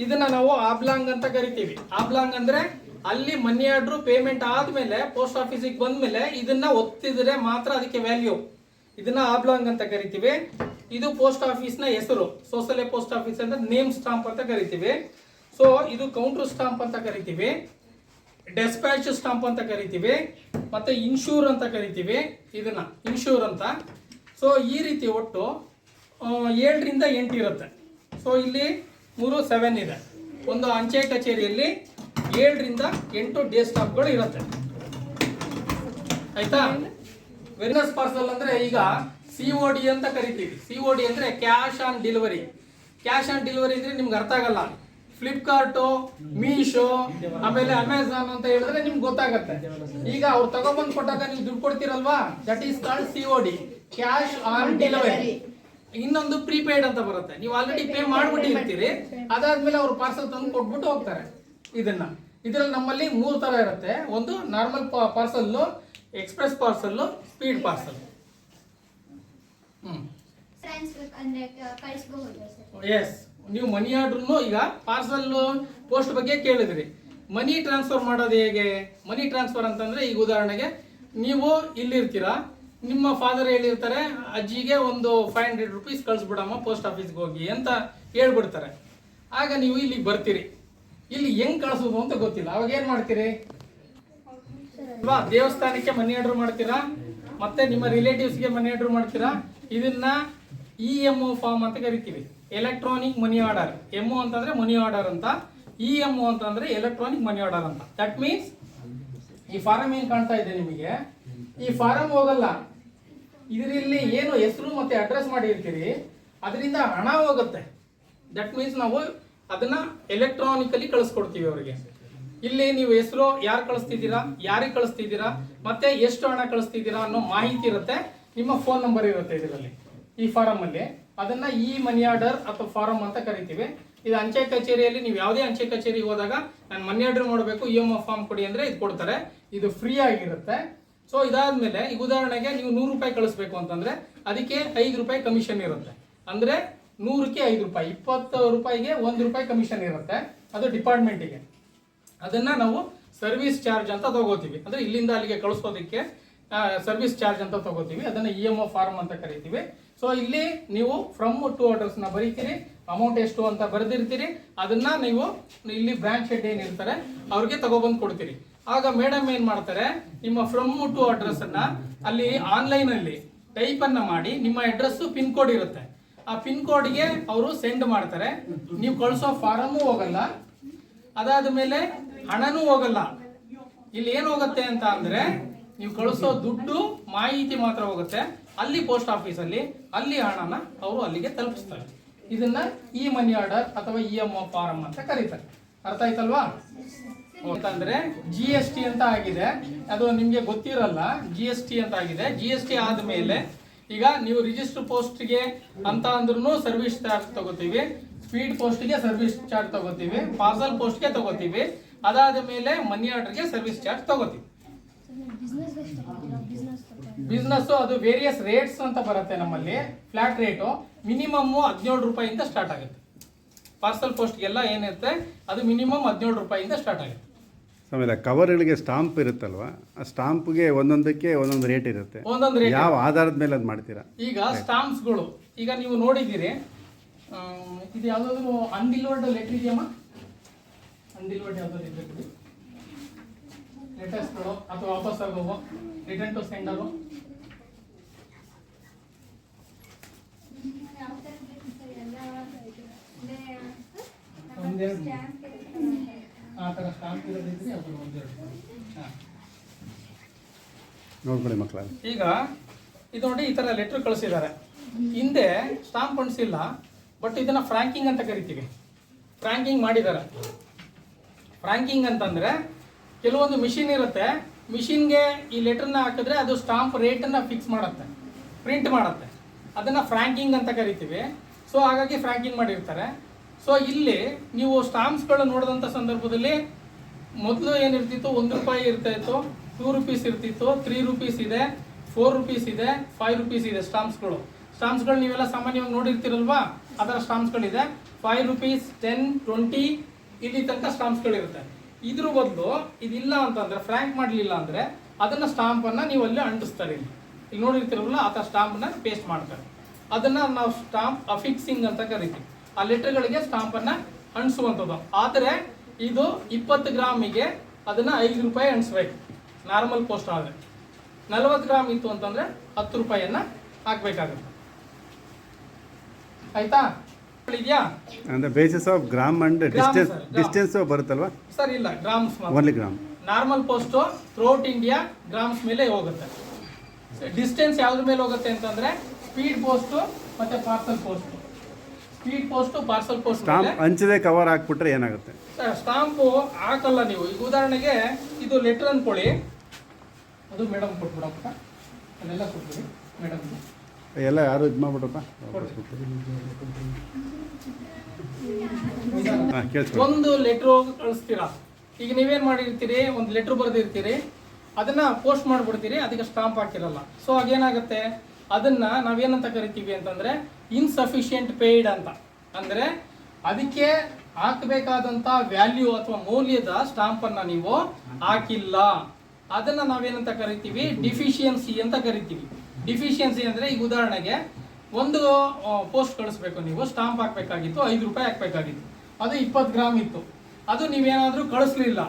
ಇದನ್ನ ನಾವು ಆಬ್ಲಾಂಗ್ ಅಂತ ಕರಿತೀವಿ. ಆಬ್ಲಾಂಗ್ ಅಂದ್ರೆ ಅಲ್ಲಿ ಮನಿ ಆರ್ಡರ್ ಪೇಮೆಂಟ್ ಆದ್ಮೇಲೆ ಪೋಸ್ಟ್ ಆಫೀಸಿಗೆ ಬಂದ್ಮೇಲೆ ಇದನ್ನ ಒತ್ತಿದ್ರೆ ಮಾತ್ರ ಅದಕ್ಕೆ ವ್ಯಾಲ್ಯೂ. ಇದನ್ನ ಆಬ್ಲಾಂಗ್ ಅಂತ ಕರಿತೀವಿ. ಇದು ಪೋಸ್ಟ್ ಆಫೀಸ್ ನ ಹೆಸರು. ಸೋಸಲೆ ಪೋಸ್ಟ್ ಆಫೀಸ್ ಅಂದ್ರೆ ನೇಮ್ ಸ್ಟಾಂಪ್ ಅಂತ ಕರಿತೀವಿ. ಸೊ ಇದು ಕೌಂಟರ್ ಸ್ಟಾಂಪ್ ಅಂತ ಕರಿತೀವಿ, ಡೆಸ್ಪ್ಯಾಚ್ ಸ್ಟಾಂಪ್ ಅಂತ ಕರಿತೀವಿ, ಮತ್ತೆ ಇನ್ಶೂರ್ ಅಂತ ಕರಿತೀವಿ. ಇದನ್ನ ಇನ್ಶೂರ್ ಅಂತ. ಸೊ ಈ ರೀತಿ ಒಟ್ಟು 7 ರಿಂದ 8 ಇರುತ್ತೆ. ಸೊ ಇಲ್ಲಿ 3 7 ಇದೆ. ಒಂದು ಅಂಚೆ ಕಚೇರಿಯಲ್ಲಿ 7 ರಿಂದ 8 ಡೇ ಸ್ಟಾಂಪ್ಗಳು ಇರುತ್ತೆ. ಆಯ್ತಾ? ವೆರಿನಸ್ ಪಾರ್ಸಲ್ ಅಂದ್ರೆ ಈಗ COD ಅಂತ ಕರಿತೀವಿ. COD ಅಂದ್ರೆ cash on delivery. Cash on delivery ಅಂದ್ರೆ ನಿಮ್ಗೆ ಅರ್ಥ ಆಗಲ್ಲ. ಫ್ಲಿಪ್ಕಾರ್ಟು, ಮೀಶೋ, ಆಮೇಲೆ ಅಮೆಝಾನ್ ಅಂತ ಹೇಳಿದ್ರೆ ನಿಮ್ಗೆ ಗೊತ್ತಾಗತ್ತೆ. ಈಗ ಅವ್ರು ತಗೊಂಡ್ಬಂದು ಕೊಟ್ಟಾಗ ನೀವು ದುಡ್ಡು ಕೊಡ್ತೀರಲ್ವಾ, that is called COD, cash on delivery. ಇನ್ನೊಂದು ಪ್ರೀಪೇಯ್ಡ್ ಅಂತ ಬರುತ್ತೆ. ನೀವು ಆಲ್ರೆಡಿ ಪೇ ಮಾಡ್ಬಿಟ್ಟಿರ್ತೀರಿ, ಅದಾದ್ಮೇಲೆ ಅವ್ರು ಪಾರ್ಸಲ್ ತಂದು ಕೊಟ್ಬಿಟ್ಟು ಹೋಗ್ತಾರೆ. ಇದರಲ್ಲಿ ನಮ್ಮಲ್ಲಿ 3 ತರ ಇರುತ್ತೆ. ಒಂದು normal parcel, express parcel, speed parcel. Yes, ನೀವು ಮನಿ ಆರ್ಡರ್ನು ಈಗ ಪಾರ್ಸಲ್ ಪೋಸ್ಟ್ ಬಗ್ಗೆ ಕೇಳಿದ್ರಿ. ಮನಿ ಟ್ರಾನ್ಸ್ಫರ್ ಮಾಡೋದು ಹೇಗೆ? ಮನಿ ಟ್ರಾನ್ಸ್ಫರ್ ಅಂತಂದ್ರೆ ಈಗ ಉದಾಹರಣೆಗೆ ನೀವು ಇಲ್ಲಿರ್ತೀರಾ, ನಿಮ್ಮ ಫಾದರ್ ಹೇಳಿರ್ತಾರೆ ಅಜ್ಜಿಗೆ ಒಂದು 500 ರೂಪೀಸ್ ಕಳಿಸ್ಬಿಡಮ್ಮ ಪೋಸ್ಟ್ ಆಫೀಸ್ಗೆ ಹೋಗಿ ಅಂತ ಹೇಳ್ಬಿಡ್ತಾರೆ. ಆಗ ನೀವು ಇಲ್ಲಿಗೆ ಬರ್ತೀರಿ. ಇಲ್ಲಿ ಹೆಂಗ್ ಕಳಿಸೋದು ಅಂತ ಗೊತ್ತಿಲ್ಲ. ಅವಾಗ ಏನ್ ಮಾಡ್ತೀರಿ? ಅಲ್ವಾ, ದೇವಸ್ಥಾನಕ್ಕೆ ಮನಿ ಆರ್ಡರ್ ಮಾಡ್ತೀರಾ, ಮತ್ತೆ ನಿಮ್ಮ ರಿಲೇಟಿವ್ಸ್ಗೆ ಮನಿ ಆರ್ಡರ್ ಮಾಡ್ತೀರಾ. ಇದನ್ನ EMO ಫಾರ್ಮ್ ಅಂತ ಕರಿತೀವಿ, ಎಲೆಕ್ಟ್ರಾನಿಕ್ ಮನಿ ಆರ್ಡರ್. MO ಅಂತಂದ್ರೆ ಮನಿ ಆರ್ಡರ್ ಅಂತ, EMO ಅಂತಂದ್ರೆ ಎಲೆಕ್ಟ್ರಾನಿಕ್ ಮನಿ ಆರ್ಡರ್ ಅಂತ. ದಟ್ ಮೀನ್ಸ್ ಈ ಫಾರಂ ಏನ್ ಕಾಣ್ತಾ ಇದೆ ನಿಮಗೆ, ಈ ಫಾರಂ ಹೋಗಲ್ಲ. ಇದರಲ್ಲಿ ಏನು ಹೆಸರು ಮತ್ತೆ ಅಡ್ರೆಸ್ ಮಾಡಿರ್ತೀರಿ ಅದರಿಂದ ಹಣ ಹೋಗುತ್ತೆ. ದಟ್ ಮೀನ್ಸ್ ನಾವು ಅದನ್ನ ಎಲೆಕ್ಟ್ರಾನಿಕಲಿ ಕಳಿಸ್ಕೊಡ್ತೀವಿ ಅವರಿಗೆ. ಇಲ್ಲಿ ನೀವು ಹೆಸರು ಯಾರು ಕಳಿಸ್ತಿದ್ದೀರಾ, ಯಾರಿಗೆ ಕಳಿಸ್ತಿದ್ದೀರಾ, ಮತ್ತೆ ಎಷ್ಟು ಹಣ ಕಳಿಸ್ತಿದ್ದೀರಾ ಅನ್ನೋ ಮಾಹಿತಿ ಇರುತ್ತೆ. ನಿಮ್ಮ ಫೋನ್ ನಂಬರ್ ಇರುತ್ತೆ ಇದರಲ್ಲಿ, ಈ ಫಾರಂ ಅಲ್ಲಿ. ಅದನ್ನ ಈ ಮನಿ ಆರ್ಡರ್ ಅಥವಾ ಫಾರಂ ಅಂತ ಕರಿತೀವಿ. ಇದು ಅಂಚೆ ಕಚೇರಿಯಲ್ಲಿ ನೀವು ಯಾವುದೇ ಅಂಚೆ ಕಚೇರಿಗೆ ಹೋದಾಗ ನಾನು ಮನಿ ಆರ್ಡರ್ ಮಾಡಬೇಕು, EMO ಫಾರ್ಮ್ ಕೊಡಿ ಅಂದ್ರೆ ಇದು ಕೊಡ್ತಾರೆ. ಇದು ಫ್ರೀ ಆಗಿರುತ್ತೆ. ಸೊ ಇದಾದ್ಮೇಲೆ ಈಗ ಉದಾಹರಣೆಗೆ ನೀವು 100 ರೂಪಾಯಿ ಕಳಿಸ್ಬೇಕು ಅಂತಂದ್ರೆ ಅದಕ್ಕೆ 5 ರೂಪಾಯಿ ಕಮಿಷನ್ ಇರುತ್ತೆ. ಅಂದ್ರೆ 100ಕ್ಕೆ 5 ರೂಪಾಯಿ, 20 ರೂಪಾಯಿಗೆ 1 ರೂಪಾಯಿ ಕಮಿಷನ್ ಇರುತ್ತೆ. ಅದು ಡಿಪಾರ್ಟ್ಮೆಂಟಿಗೆ. ಅದನ್ನ ನಾವು ಸರ್ವಿಸ್ ಚಾರ್ಜ್ ಅಂತ ತಗೋತೀವಿ. ಅಂದ್ರೆ ಇಲ್ಲಿಂದ ಅಲ್ಲಿಗೆ ಕಳಿಸೋದಕ್ಕೆ ಸರ್ವಿಸ್ ಚಾರ್ಜ್ ಅಂತ ತಗೋತೀವಿ. ಅದನ್ನ EMO ಫಾರ್ಮ್ ಅಂತ ಕರಿತೀವಿ. ಸೊ ಇಲ್ಲಿ ನೀವು ಫ್ರಮ್ ಟು ಅಡ್ರೆಸ್ ನ ಬರೀತೀರಿ, ಅಮೌಂಟ್ ಎಷ್ಟು ಅಂತ ಬರೆದಿರ್ತೀರಿ. ಅದನ್ನ ನೀವು ಇಲ್ಲಿ ಬ್ರಾಂಚ್ ಹೆಡ್ ಏನಿರ್ತಾರೆ ಅವ್ರಿಗೆ ತಗೊಬಂದು ಕೊಡ್ತೀರಿ. ಆಗ ಮೇಡಮ್ ಏನ್ ಮಾಡ್ತಾರೆ, ನಿಮ್ಮ ಫ್ರಮ್ ಟು ಅಡ್ರೆಸ್ ಅನ್ನ ಅಲ್ಲಿ ಆನ್ಲೈನ್ ಅಲ್ಲಿ ಟೈಪ್ ಅನ್ನ ಮಾಡಿ, ನಿಮ್ಮ ಅಡ್ರೆಸ್ ಪಿನ್ ಕೋಡ್ ಇರುತ್ತೆ, ಆ ಪಿನ್ ಕೋಡ್ಗೆ ಅವರು ಸೆಂಡ್ ಮಾಡ್ತಾರೆ. ನೀವು ಕಳಿಸೋ ಫಾರಮು ಹೋಗಲ್ಲ, ಅದಾದ ಮೇಲೆ ಹಣನೂ ಹೋಗಲ್ಲ. ಇಲ್ಲಿ ಏನು ಹೋಗುತ್ತೆ ಅಂತ ಅಂದ್ರೆ ನೀವು ಕಳಿಸೋ ದುಡ್ಡು ಮಾಹಿತಿ ಮಾತ್ರ ಹೋಗುತ್ತೆ ಅಲ್ಲಿ ಪೋಸ್ಟ್ ಆಫೀಸ್ ಅಲ್ಲಿ. ಅಲ್ಲಿ ಹಣನ ಅವರು ಅಲ್ಲಿಗೆ ತಲುಪಿಸ್ತಾರೆ. ಇದನ್ನ ಇ ಮನಿ ಆರ್ಡರ್ ಅಥವಾ EMO ಫಾರಂ ಅಂತ ಕರೀತಾರೆ. ಅರ್ಥ ಆಯ್ತಲ್ವಾ? ಅಂತಂದ್ರೆ GST ಅಂತ ಆಗಿದೆ, ಅದು ನಿಮ್ಗೆ ಗೊತ್ತಿರಲ್ಲ. GST ಅಂತ ಆಗಿದೆ. GST ಆದ್ಮೇಲೆ ಈಗ ನೀವು ರಿಜಿಸ್ಟರ್ ಪೋಸ್ಟ್ಗೆ ಅಂತ ಅಂದ್ರೂ ಸರ್ವಿಸ್ ಚಾರ್ಜ್ ತಗೋತೀವಿ, ಸ್ಪೀಡ್ ಪೋಸ್ಟ್ಗೆ ಸರ್ವಿಸ್ ಚಾರ್ಜ್ ತಗೋತೀವಿ, ಪಾರ್ಸಲ್ ಪೋಸ್ಟ್ಗೆ ತಗೋತೀವಿ, ಅದಾದ ಮೇಲೆ ಮನಿ ಆರ್ಡರ್ಗೆ ಸರ್ವಿಸ್ ಚಾರ್ಜ್ ತಗೋತೀವಿ. ಬಿಸ್ನೆಸ್ ಅದು ವೇರಿಯಸ್ ರೇಟ್ಸ್ ಅಂತ ಬರುತ್ತೆ ನಮ್ಮಲ್ಲಿ. ಫ್ಲಾಟ್ ರೇಟು ಮಿನಿಮಮ್ 17 ರೂಪಾಯಿಂದ ಸ್ಟಾರ್ಟ್ ಆಗುತ್ತೆ. ಪಾರ್ಸಲ್ ಪೋಸ್ಟ್ಗೆಲ್ಲ ಏನಿರುತ್ತೆ ಅದು ಮಿನಿಮಮ್ 17 ರೂಪಾಯಿಂದ ಸ್ಟಾರ್ಟ್ ಆಗುತ್ತೆ. ಆಮೇಲೆ ಕವರ್ಗಳಿಗೆ ಸ್ಟಾಂಪ್ ಇರುತ್ತಲ್ವಾ, ಆ ಸ್ಟಾಂಪ್ಗೆ ಒಂದೊಂದಕ್ಕೆ ಒಂದೊಂದು ರೇಟ್ ಇರುತ್ತೆ. ಒಂದೊಂದು ರೇಟ್ ಯಾವ ಆಧಾರದ ಮೇಲೆ ಅದು ಮಾಡ್ತೀರಾ? ಈಗ ಸ್ಟಾಂಪ್ಸ್ಗಳು ಈಗ ನೀವು ನೋಡಿದ್ದೀರಿ, ಇದು ಯಾವುದಾದ್ರು ಅನ್ಡಿಲಿವರ್ಡ್ ಲೆಟರ್ ಇದೆಯಮ್ಮ? ಅನ್ಡಿಲಿವರ್ಡ್ ಯಾವುದಾದ್ರು ಇರಬೇಕು ಲೆಟರ್ಸ್ಗಳು ಅಥವಾ ವಾಪಸ್ ಆಗೋವು, ರಿಟರ್ನ್ ಟು ಸೆಂಡರು, ಒಂದೆರಡು ಆ ಥರ ಸ್ಟಾಂಪ್ ಇರೋದಿದ್ರೆ ಅದು ಒಂದೆರಡು. ನೋಡ್ಕೊಳ್ಳಿ ಮಕ್ಕಳ. ಈಗ ಇದು ನೋಡಿ, ಈ ಥರ ಲೆಟ್ರ್ ಕಳಿಸಿದ್ದಾರೆ. ಹಿಂದೆ ಸ್ಟಾಂಪ್ ಅಂಟಿಸಿಲ್ಲ, ಬಟ್ ಇದನ್ನ ಫ್ರ್ಯಾಂಕಿಂಗ್ ಅಂತ ಕರಿತೀವಿ. ಫ್ರ್ಯಾಂಕಿಂಗ್ ಮಾಡಿದ್ದಾರೆ. ಫ್ರ್ಯಾಂಕಿಂಗ್ ಅಂತಂದ್ರೆ ಕೆಲವೊಂದು ಮಿಷಿನ್ ಇರುತ್ತೆ, ಮಿಷಿನ್ಗೆ ಈ ಲೆಟರ್ನ ಹಾಕಿದ್ರೆ ಅದು ಸ್ಟಾಂಪ್ ರೇಟನ್ನು ಫಿಕ್ಸ್ ಮಾಡುತ್ತೆ, ಪ್ರಿಂಟ್ ಮಾಡುತ್ತೆ. ಅದನ್ನು ಫ್ರ್ಯಾಂಕಿಂಗ್ ಅಂತ ಕರಿತೀವಿ. ಸೊ ಹಾಗಾಗಿ ಫ್ರ್ಯಾಂಕಿಂಗ್ ಮಾಡಿರ್ತಾರೆ. ಸೊ ಇಲ್ಲಿ ನೀವು ಸ್ಟಾಂಪ್ಸ್ಗಳು ನೋಡಿದಂಥ ಸಂದರ್ಭದಲ್ಲಿ ಮೊದಲು ಏನಿರ್ತಿತ್ತು, 1 ರೂಪಾಯಿ ಇರ್ತಾ ಇತ್ತು, 2 ರೂಪೀಸ್ ಇರ್ತಿತ್ತು, 3 ರೂಪೀಸ್ ಇದೆ, 4 ರೂಪೀಸ್ ಇದೆ, 5 ರೂಪೀಸ್ ಇದೆ ಸ್ಟಾಂಪ್ಸ್ಗಳು. ಸ್ಟಾಂಪ್ಸ್ಗಳು ನೀವೆಲ್ಲ ಸಾಮಾನ್ಯವಾಗಿ ನೋಡಿರ್ತೀರಲ್ವಾ, ಅದರ ಸ್ಟಾಂಪ್ಸ್ಗಳಿದೆ. 5 ರೂಪೀಸ್, 10, 20 ಇಲ್ಲಿ ತನಕ ಸ್ಟಾಂಪ್ಸ್ಗಳಿರುತ್ತೆ. ಇದ್ರ ಬದಲು ಇದಿಲ್ಲ ಅಂತಂದ್ರೆ, ಫ್ರ್ಯಾಂಕ್ ಮಾಡಲಿಲ್ಲ ಅಂದರೆ ಅದನ್ನು ಸ್ಟಾಂಪನ್ನು ನೀವು ಅಲ್ಲಿ ಅಂಟಿಸ್ತಾರೆ. ಇಲ್ಲಿ ನೋಡಿರ್ತೀರಲ್ಲ, ಆ ಥರ ಸ್ಟಾಂಪನ್ನು ಪೇಸ್ಟ್ ಮಾಡ್ತಾರೆ. ಅದನ್ನು ನಾವು ಸ್ಟಾಂಪ್ ಅಫಿಕ್ಸಿಂಗ್ ಅಂತ ಕರಿತೀವಿ. ಆ ಲೆಟರ್ಗಳಿಗೆ ಸ್ಟಾಂಪನ್ನು ಅಂಟಿಸುವಂಥದ್ದು. ಆದರೆ ಇದು 20 ಗ್ರಾಮಿಗೆ ಅದನ್ನು 5 ರೂಪಾಯಿ ಅಂಟಿಸ್ಬೇಕು ನಾರ್ಮಲ್ ಪೋಸ್ಟ್ ಆದರೆ. 40 ಗ್ರಾಮ್ ಇತ್ತು ಅಂತಂದರೆ 10 ರೂಪಾಯಿಯನ್ನು ಹಾಕಬೇಕಾಗುತ್ತೆ. ಆಯ್ತಾ? ಇದೆಯಾ? ಅಂದ್ರೆ basis of gram and distance ಬರುತ್ತಲ್ವಾ ಸರ್? ಇಲ್ಲ, grams only gram. Normal post throughout India grams ಮೇಲೆ ಹೋಗುತ್ತೆ. ಡಿಸ್ಟೆನ್ಸ್ ಯಾವ್ದ್ರ ಮೇಲೆ ಹೋಗುತ್ತೆ ಅಂತಂದ್ರೆ ಸ್ಪೀಡ್ ಪೋಸ್ಟು ಮತ್ತೆ parcel post. Speed post, parcel post. Stamp ಹಂಚದೆ ಕವರ್ ಹಾಕ್ಬಿಟ್ರೆ ಏನಾಗುತ್ತೆ? ಸ್ಟಾಂಪು ಹಾಕಲ್ಲ ನೀವು. ಈಗ ಉದಾಹರಣೆಗೆ ಇದು ಲೆಟರ್ ಅನ್ಕೊಳ್ಳಿ, ಅದು ಮೇಡಮ್ ಕೊಟ್ಬಿಡಪ್ಪ, ಅದೆಲ್ಲ ಕೊಟ್ಬಿಡಿ ಮೇಡಮ್. ಎಲ್ಲ ಯಾರು ಇದು ಮಾಡ್ಬಿಟ್ರಪ್ಪ. ಒಂದು ಲೆಟ್ರು ಕಳಿಸ್ತೀರಾ. ಈಗ ನೀವೇನ್ ಮಾಡಿರ್ತೀರಿ, ಒಂದು ಲೆಟ್ರ್ ಬರೆದಿರ್ತೀರಿ, ಅದನ್ನ ಪೋಸ್ಟ್ ಮಾಡ್ಬಿಡ್ತೀರಿ, ಅದಕ್ಕೆ ಸ್ಟಾಂಪ್ ಹಾಕಿರಲ್ಲ. ಸೊ ಆಗೇನಾಗುತ್ತೆ, ಅದನ್ನ ನಾವೇನಂತ ಕರಿತೀವಿ ಅಂತಂದ್ರೆ ಇನ್ಸಫಿಷಿಯೆಂಟ್ ಪೇಯ್ಡ್ ಅಂತ. ಅಂದ್ರೆ ಅದಕ್ಕೆ ಹಾಕಬೇಕಾದಂತ ವ್ಯಾಲ್ಯೂ ಅಥವಾ ಮೌಲ್ಯದ ಸ್ಟಾಂಪನ್ನು ನೀವು ಹಾಕಿಲ್ಲ. ಅದನ್ನ ನಾವೇನಂತ ಕರಿತೀವಿ, ಡಿಫಿಷಿಯನ್ಸಿ ಅಂತ ಕರಿತೀವಿ. ಡಿಫಿಷಿಯನ್ಸಿ ಅಂದ್ರೆ ಈಗ ಉದಾಹರಣೆಗೆ ಒಂದು ಪೋಸ್ಟ್ ಕಳಿಸ್ಬೇಕು, ನೀವು ಸ್ಟಾಂಪ್ ಹಾಕ್ಬೇಕಾಗಿತ್ತು, 5 ರೂಪಾಯಿ ಹಾಕ್ಬೇಕಾಗಿತ್ತು, ಅದು 20 ಗ್ರಾಮ್ ಇತ್ತು, ಅದು ನೀವೇನಾದ್ರೂ ಕಳಿಸ್ಲಿಲ್ಲ.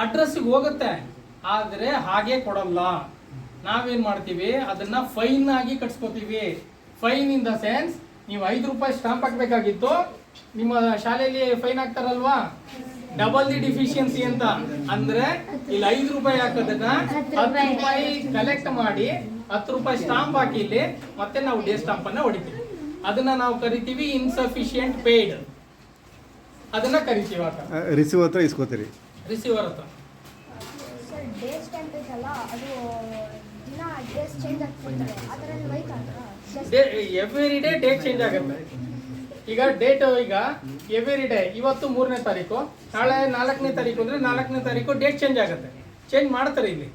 ಅಡ್ರೆಸ್ಸಿಗೆ ಹೋಗುತ್ತೆ, ಆದರೆ ಹಾಗೆ ಕೊಡಲ್ಲ. ನಾವೇನ್ ಮಾಡ್ತೀವಿ, ಅದನ್ನ ಫೈನ್ ಆಗಿ ಕಟ್ಸ್ಕೊತೀವಿ. ಫೈನ್ ಇನ್ ದ ಸೆನ್ಸ್, ನೀವು 5 ರೂಪಾಯಿ ಸ್ಟಾಂಪ್ ಹಾಕ್ಬೇಕಾಗಿತ್ತು, ನಿಮ್ಮ ಶಾಲೆಯಲ್ಲಿ ಫೈನ್ ಹಾಕ್ತಾರಲ್ವಾ, ಡಬಲ್ ದಿ ಡಿಫಿಷಿಯನ್ಸಿ ಅಂತ. ಅಂದ್ರೆ ಇಲ್ಲಿ 5 ರೂಪಾಯಿ ಹಾಕೋದನ್ನ 10 ರೂಪಾಯಿ ಕಲೆಕ್ಟ್ ಮಾಡಿ 10 ರೂಪಾಯಿ ಸ್ಟಾಂಪ್ ಹಾಕಿ ಇಲ್ಲಿ ಮತ್ತೆ ನಾವು ಡೇ ಸ್ಟಾಂಪ್ ಅನ್ನ ಹೊಡಿತೀವಿ. ಅದನ್ನ ನಾವು ಕರಿತೀವಿ ಇನ್ಸಫಿಷಿಯೆಂಟ್ ಪೇಯ್ಡ್. ಅದನ್ನ ಕರಿತೀವಿ. ರಿಸೀವ್ ಹತ್ರ ಇಸ್ಕೋತೀರಿ, ರಿಸೀವರ್ ಹತ್ರ. ಡೇ ಸ್ಟಾಂಪ್ ಇದೆಯಲ್ಲ, ಅದು ದಿನ ಡೇಸ್ ಚೇಂಜ್ ಆಗ್ತಿರ್ತದೆ, ಅದರ white every day date change ಆಗುತ್ತೆ. ಈಗ ಡೇಟ್ ಈಗ ಎವ್ರಿ ಡೇ, ಇವತ್ತು 3ನೇ ತಾರೀಕು, ನಾಳೆ 4ನೇ ತಾರೀಕು ಅಂದ್ರೆ 4ನೇ ತಾರೀಕು ಡೇಟ್ ಚೇಂಜ್ ಆಗುತ್ತೆ. ಚೇಂಜ್ ಮಾಡ್ತಾರೆ ಇಲ್ಲಿ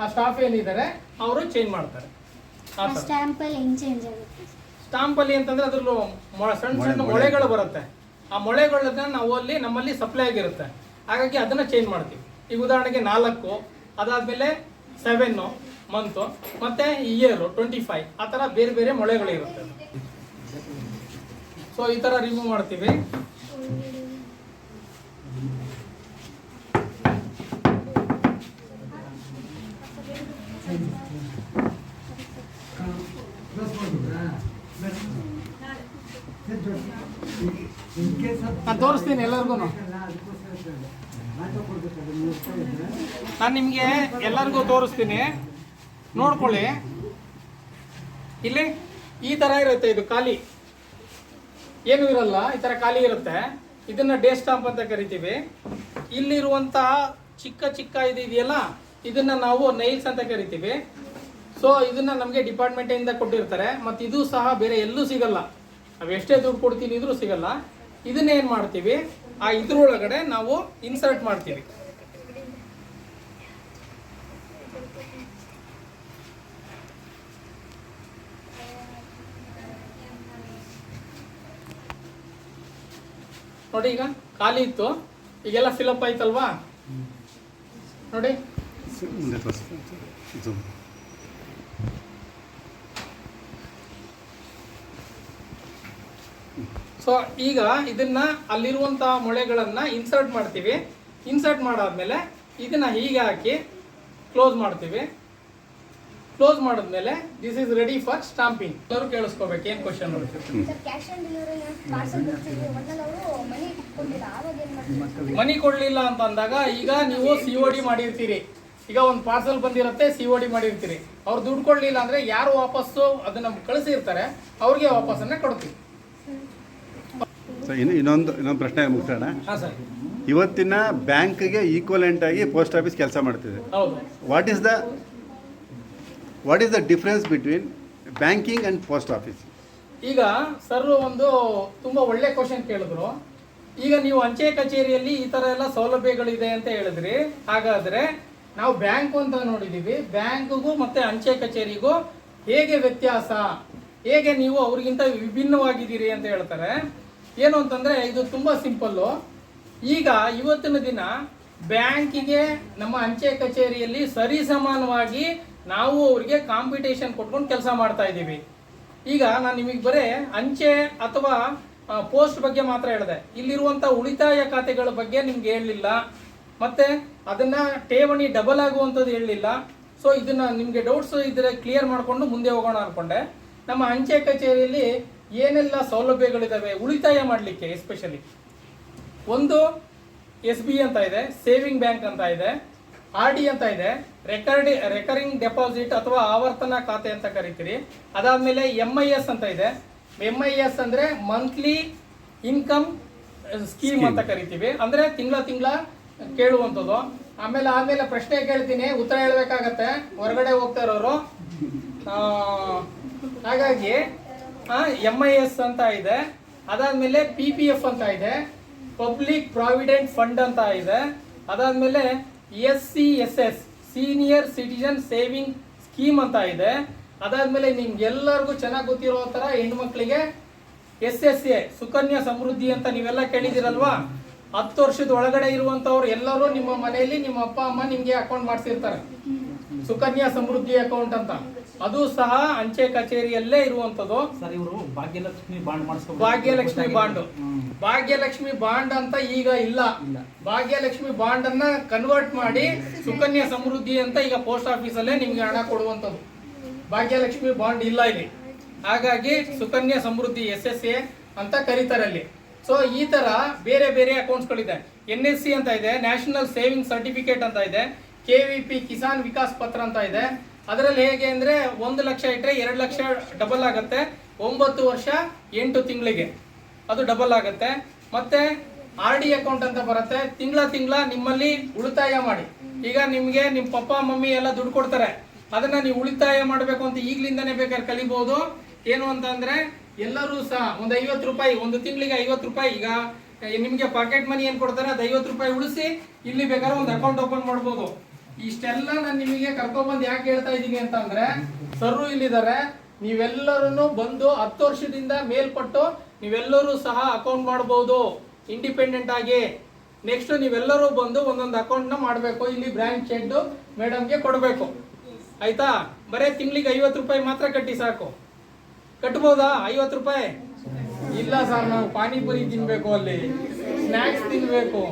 ಆ ಸ್ಟಾಫ್ ಏನಿದ್ದಾರೆ ಅವರು ಚೇಂಜ್ ಮಾಡ್ತಾರೆ. ಸ್ಟಾಂಪ್ ಅಲ್ಲಿ ಹೆಂಗ್ ಚೇಂಜ್ ಆಗುತ್ತೆ? ಸ್ಟಾಂಪ್ ಅಲ್ಲಿ ಅಂತಂದ್ರೆ ಅದ್ರಲ್ಲೂ ಸಣ್ಣ ಸಣ್ಣ ಮೊಳೆಗಳು ಬರುತ್ತೆ. ಆ ಮೊಳೆಗಳನ್ನ ನಾವು ಅಲ್ಲಿ ನಮ್ಮಲ್ಲಿ ಸಪ್ಲೈ ಆಗಿರುತ್ತೆ, ಹಾಗಾಗಿ ಅದನ್ನ ಚೇಂಜ್ ಮಾಡ್ತೀವಿ. ಈಗ ಉದಾಹರಣೆಗೆ 4, ಅದಾದ್ಮೇಲೆ 7 ಮಂತು, ಮತ್ತೆ ಇಯರ್ 25, ಆ ಥರ ಬೇರೆ ಬೇರೆ ಮೊಳೆಗಳಿರುತ್ತೆ. ಸೊ ಈ ಥರ ರಿಮೂವ್ ಮಾಡ್ತೀವಿ. ನಾನು ತೋರಿಸ್ತೀನಿ ಎಲ್ಲರಿಗೂ. ನಾನು ನಿಮಗೆ ಎಲ್ಲರಿಗೂ ತೋರಿಸ್ತೀನಿ, ನೋಡ್ಕೊಳ್ಳಿ. ಇಲ್ಲಿ ಈ ಥರ ಇರುತ್ತೆ, ಇದು ಖಾಲಿ ಏನೂ ಇರಲ್ಲ, ಈ ಥರ ಖಾಲಿ ಇರುತ್ತೆ. ಇದನ್ನ ಡೇ ಸ್ಟಾಂಪ್ ಅಂತ ಕರಿತೀವಿ. ಇಲ್ಲಿರುವಂತಹ ಚಿಕ್ಕ ಚಿಕ್ಕ ಇದು ಇದೆಯಲ್ಲ, ಇದನ್ನ ನಾವು ನೈಲ್ಸ್ ಅಂತ ಕರಿತೀವಿ. ಸೊ ಇದನ್ನ ನಮಗೆ ಡಿಪಾರ್ಟ್ಮೆಂಟಿಂದ ಕೊಟ್ಟಿರ್ತಾರೆ, ಮತ್ತು ಇದು ಸಹ ಬೇರೆ ಎಲ್ಲೂ ಸಿಗಲ್ಲ. ನಾವು ಎಷ್ಟೇ ದುಡ್ಡು ಕೊಡ್ತೀನಿ ಇದ್ರೂ ಸಿಗಲ್ಲ. ಇದನ್ನ ಏನು ಮಾಡ್ತೀವಿ, ಆ ಇದ್ರೊಳಗಡೆ ನಾವು ಇನ್ಸರ್ಟ್ ಮಾಡ್ತೀವಿ. ನೋಡಿ, ಈಗ ಖಾಲಿ ಇತ್ತು, ಈಗೆಲ್ಲ ಫಿಲಪ್ ಆಯ್ತಲ್ವಾ. ನೋಡಿ, ಮುಂದೆ ತೋರಿಸಿ ಜೂಮ್. ಸೊ ಈಗ ಇದನ್ನ ಅಲ್ಲಿರುವಂತಹ ಮೊಳೆಗಳನ್ನ ಇನ್ಸರ್ಟ್ ಮಾಡ್ತೀವಿ. ಇನ್ಸರ್ಟ್ ಮಾಡಾದ್ಮೇಲೆ ಇದನ್ನ ಹೀಗೆ ಹಾಕಿ ಕ್ಲೋಸ್ ಮಾಡ್ತೀವಿ. ಕ್ಲೋಸ್ ಮಾಡಿದ್ಮೇಲೆ this is ready for stamping. ಎಲ್ಲರೂ ಕೇಳಿಸ್ಕೋಬೇಕು, ಏನು question sir cash on delivery parcel ಬರ್ತೀವಿ ಒಟ್ನಲ್ಲಿ ಅವರು ಮನಿ ಕೊಟ್ಟಿಲ್ಲ, ಆವಾಗ ಏನು ಮಾಡ್ತೀವಿ? ಮನಿ ಕೊಡ್ಲಿಲ್ಲ ಅಂತ ಅಂದಾಗ ಈಗ ನೀವು COD ಮಾಡಿರ್ತೀರಿ. ಈಗ ಒಂದು ಪಾರ್ಸಲ್ ಬಂದಿರುತ್ತೆ, COD ಮಾಡಿರ್ತೀರಿ. ಅವ್ರು ದುಡ್ಡು ಕೊಡ್ಲಿಲ್ಲ ಅಂದ್ರೆ ಯಾರು ವಾಪಸ್ಸು ಅದನ್ನ ಕಳಿಸಿರ್ತಾರೆ ಅವ್ರಿಗೆ ವಾಪಸ್ಸನ್ನ ಕೊಡ್ತೀವಿ. ಸೊ ಇನ್ನೊಂದು ಪ್ರಶ್ನೆ ಮುಗಿಸೋಣ. ಹಾಂ ಸರ್. ಇವತ್ತಿನ ಬ್ಯಾಂಕ್ಗೆ ಈಕ್ವಲೆಂಟ್ ಆಗಿ ಪೋಸ್ಟ್ ಆಫೀಸ್ ಕೆಲಸ ಮಾಡ್ತಿದೆ. ಹೌದು. What is the difference between banking and post office? ಈಗ ಸರ್ ಒಂದು ತುಂಬ ಒಳ್ಳೆ ಕ್ವಶನ್ ಕೇಳಿದ್ರು. ಈಗ ನೀವು ಅಂಚೆ ಕಚೇರಿಯಲ್ಲಿ ಈ ಥರ ಎಲ್ಲ ಸೌಲಭ್ಯಗಳಿದೆ ಅಂತ ಹೇಳಿದ್ರಿ. ಹಾಗಾದರೆ ನಾವು ಬ್ಯಾಂಕು ಅಂತ ನೋಡಿದ್ದೀವಿ, ಬ್ಯಾಂಕ್ಗೂ ಮತ್ತು ಅಂಚೆ ಕಚೇರಿಗೂ ಹೇಗೆ ವ್ಯತ್ಯಾಸ, ಹೇಗೆ ನೀವು ಅವ್ರಿಗಿಂತ ವಿಭಿನ್ನವಾಗಿದ್ದೀರಿ ಅಂತ ಹೇಳ್ತಾರೆ. ಏನು ಅಂತಂದರೆ ಇದು ತುಂಬ ಸಿಂಪಲ್ಲು. ಈಗ ಇವತ್ತಿನ ದಿನ ಬ್ಯಾಂಕಿಗೆ ನಮ್ಮ ಅಂಚೆ ಕಚೇರಿಯಲ್ಲಿ ಸರಿಸಮಾನವಾಗಿ ನಾವು ಅವರಿಗೆ ಕಾಂಪಿಟೇಷನ್ ಕೊಟ್ಕೊಂಡು ಕೆಲಸ ಮಾಡ್ತಾ ಇದ್ದೀವಿ. ಈಗ ನಾನು ನಿಮಗೆ ಬರೀ ಅಂಚೆ ಅಥವಾ ಪೋಸ್ಟ್ ಬಗ್ಗೆ ಮಾತ್ರ ಹೇಳಿದೆ. ಇಲ್ಲಿರುವಂಥ ಉಳಿತಾಯ ಖಾತೆಗಳ ಬಗ್ಗೆ ನಿಮ್ಗೆ ಹೇಳಲಿಲ್ಲ, ಮತ್ತು ಅದನ್ನು ಠೇವಣಿ ಡಬಲ್ ಆಗುವಂಥದ್ದು ಹೇಳಲಿಲ್ಲ. ಸೊ ಇದನ್ನು ನಿಮಗೆ ಡೌಟ್ಸ್ ಇದ್ದರೆ ಕ್ಲಿಯರ್ ಮಾಡಿಕೊಂಡು ಮುಂದೆ ಹೋಗೋಣ ಅಂದ್ಕೊಂಡೆ. ನಮ್ಮ ಅಂಚೆ ಕಚೇರಿಯಲ್ಲಿ ಏನೆಲ್ಲ ಸೌಲಭ್ಯಗಳಿದ್ದಾವೆ ಉಳಿತಾಯ ಮಾಡಲಿಕ್ಕೆ, ಎಸ್ಪೆಷಲಿ ಒಂದು SB ಅಂತ ಇದೆ, ಸೇವಿಂಗ್ ಬ್ಯಾಂಕ್ ಅಂತ ಇದೆ, RD ಅಂತ ಇದೆ, ರೆಕರಿಂಗ್ ಡೆಪಾಸಿಟ್ ಅಥವಾ ಆವರ್ತನ ಖಾತೆ ಅಂತ ಕರಿತೀರಿ. ಅದಾದಮೇಲೆ MIS ಅಂತ ಇದೆ. MIS ಅಂದರೆ ಮಂತ್ಲಿ ಇನ್ಕಮ್ ಸ್ಕೀಮ್ ಅಂತ ಕರಿತೀವಿ, ಅಂದರೆ ತಿಂಗಳ ಕೇಳುವಂಥದ್ದು. ಆಮೇಲೆ ಪ್ರಶ್ನೆ ಕೇಳ್ತೀನಿ, ಉತ್ತರ ಹೇಳ್ಬೇಕಾಗತ್ತೆ, ಹೊರಗಡೆ ಹೋಗ್ತಾ ಇರೋರು. ಹಾಗಾಗಿ MIS ಅಂತ ಇದೆ. ಅದಾದಮೇಲೆ PPF ಅಂತ ಇದೆ, ಪಬ್ಲಿಕ್ ಪ್ರಾವಿಡೆಂಟ್ ಫಂಡ್ ಅಂತ ಇದೆ. ಅದಾದಮೇಲೆ SCSS senior citizen saving scheme ಅಂತ ಇದೆ. ಅದಾದಮೇಲೆ ನಿಮ್ಗೆಲ್ಲರಿಗೂ ಚೆನ್ನಾಗಿ ಗೊತ್ತಿರೋ ಥರ ಹೆಣ್ಮಕ್ಳಿಗೆ SSA ಸುಕನ್ಯಾ ಸಮೃದ್ಧಿ ಅಂತ ನೀವೆಲ್ಲ ಕೇಳಿದಿರಲ್ವಾ. 10 ವರ್ಷದ ಒಳಗಡೆ ಇರುವಂಥವ್ರು ಎಲ್ಲರೂ ನಿಮ್ಮ ಮನೆಯಲ್ಲಿ ನಿಮ್ಮ ಅಪ್ಪ ಅಮ್ಮ ನಿಮಗೆ ಅಕೌಂಟ್ ಮಾಡಿಸಿರ್ತಾರೆ, ಸುಕನ್ಯಾ ಸಮೃದ್ಧಿ ಅಕೌಂಟ್ ಅಂತ. ಅದು ಸಹ ಅಂಚೆ ಕಚೇರಿಯಲ್ಲೇ ಇರುವಂಥದ್ದು. ಭಾಗ್ಯಲಕ್ಷ್ಮಿ ಬಾಂಡ್, ಭಾಗ್ಯಲಕ್ಷ್ಮಿ ಬಾಂಡ್ ಅಂತ ಈಗ ಇಲ್ಲ. ಭಾಗ್ಯಲಕ್ಷ್ಮಿ ಬಾಂಡ್ ಅನ್ನ ಕನ್ವರ್ಟ್ ಮಾಡಿ ಸುಕನ್ಯಾ ಸಮೃದ್ಧಿ ಅಂತ ಈಗ ಪೋಸ್ಟ್ ಆಫೀಸಲ್ಲೇ ನಿಮ್ಗೆ ಹಣ ಕೊಡುವಂಥದ್ದು. ಭಾಗ್ಯಲಕ್ಷ್ಮಿ ಬಾಂಡ್ ಇಲ್ಲ ಇಲ್ಲಿ. ಹಾಗಾಗಿ ಸುಕನ್ಯಾ ಸಮೃದ್ಧಿ SSA ಅಂತ ಕರೀತಾರೆ ಅಲ್ಲಿ. ಸೊ ಈ ತರ ಬೇರೆ ಬೇರೆ ಅಕೌಂಟ್ಸ್ಗಳಿದೆ. NSC ಅಂತ ಇದೆ, ನ್ಯಾಷನಲ್ ಸೇವಿಂಗ್ ಸರ್ಟಿಫಿಕೇಟ್ ಅಂತ ಇದೆ, KVP ಕಿಸಾನ್ ವಿಕಾಸ್ ಪತ್ರ ಅಂತ ಇದೆ. ಅದರಲ್ಲಿ ಹೇಗೆ ಅಂದರೆ 1 ಲಕ್ಷ ಇಟ್ಟರೆ 2 ಲಕ್ಷ ಡಬಲ್ ಆಗುತ್ತೆ, 9 ವರ್ಷ 8 ತಿಂಗಳಿಗೆ ಅದು ಡಬಲ್ ಆಗುತ್ತೆ. ಮತ್ತೆ RD ಅಕೌಂಟ್ ಅಂತ ಬರುತ್ತೆ, ತಿಂಗಳ ನಿಮ್ಮಲ್ಲಿ ಉಳಿತಾಯ ಮಾಡಿ. ಈಗ ನಿಮಗೆ ನಿಮ್ಮ ಪಪ್ಪ ಮಮ್ಮಿ ಎಲ್ಲ ದುಡ್ಡು ಕೊಡ್ತಾರೆ, ಅದನ್ನ ನೀವು ಉಳಿತಾಯ ಮಾಡಬೇಕು ಅಂತ ಈಗಲಿಂದನೇ ಬೇಕಾದ್ರೆ ಕಲಿಬಹುದು. ಏನು ಅಂತಂದ್ರೆ ಎಲ್ಲರೂ ಸಹ ಒಂದು 50 ರೂಪಾಯಿ, ಒಂದು ತಿಂಗಳಿಗೆ 50 ರೂಪಾಯಿ. ಈಗ ನಿಮಗೆ ಪಾಕೆಟ್ ಮನಿ ಏನು ಕೊಡ್ತಾರೆ ಅದು 50 ರೂಪಾಯಿ ಉಳಿಸಿ ಇಲ್ಲಿ ಬೇಕಾದ್ರೆ ಒಂದು ಅಕೌಂಟ್ ಓಪನ್ ಮಾಡ್ಬೋದು. ಇಷ್ಟೆಲ್ಲ ನಾನು ನಿಮಗೆ ಕರ್ಕೊಬಂದು ಯಾಕೆ ಹೇಳ್ತಾ ಇದ್ದೀನಿ ಅಂತ ಅಂದ್ರೆ, ಸರ್ರು ಇಲ್ಲಿದ್ದಾರೆ, ನೀವೆಲ್ಲರೂ ಬಂದು 10 ವರ್ಷದಿಂದ ಮೇಲ್ಪಟ್ಟು ನೀವೆಲ್ಲರೂ ಸಹ ಅಕೌಂಟ್ ಮಾಡ್ಬೋದು ಇಂಡಿಪೆಂಡೆಂಟ್ ಆಗಿ. ನೆಕ್ಸ್ಟ್ ನೀವೆಲ್ಲರೂ ಬಂದು ಒಂದೊಂದು ಅಕೌಂಟ್ನ ಮಾಡಬೇಕು. ಇಲ್ಲಿ ಬ್ರಾಂಚ್ ಹೆಡ್ ಮೇಡಮ್ಗೆ ಕೊಡಬೇಕು, ಆಯ್ತಾ? ಬರೀ ತಿಂಗಳಿಗೆ 50 ರೂಪಾಯಿ ಮಾತ್ರ ಕಟ್ಟಿ ಸಾಕು. ಕಟ್ಬೋದಾ 50 ರೂಪಾಯಿ? ಇಲ್ಲ ಸರ್, ನಾವು ಪಾನಿಪುರಿ ತಿನ್ಬೇಕು, ಅಲ್ಲಿ ಸ್ನ್ಯಾಕ್ಸ್ ತಿನ್ಬೇಕು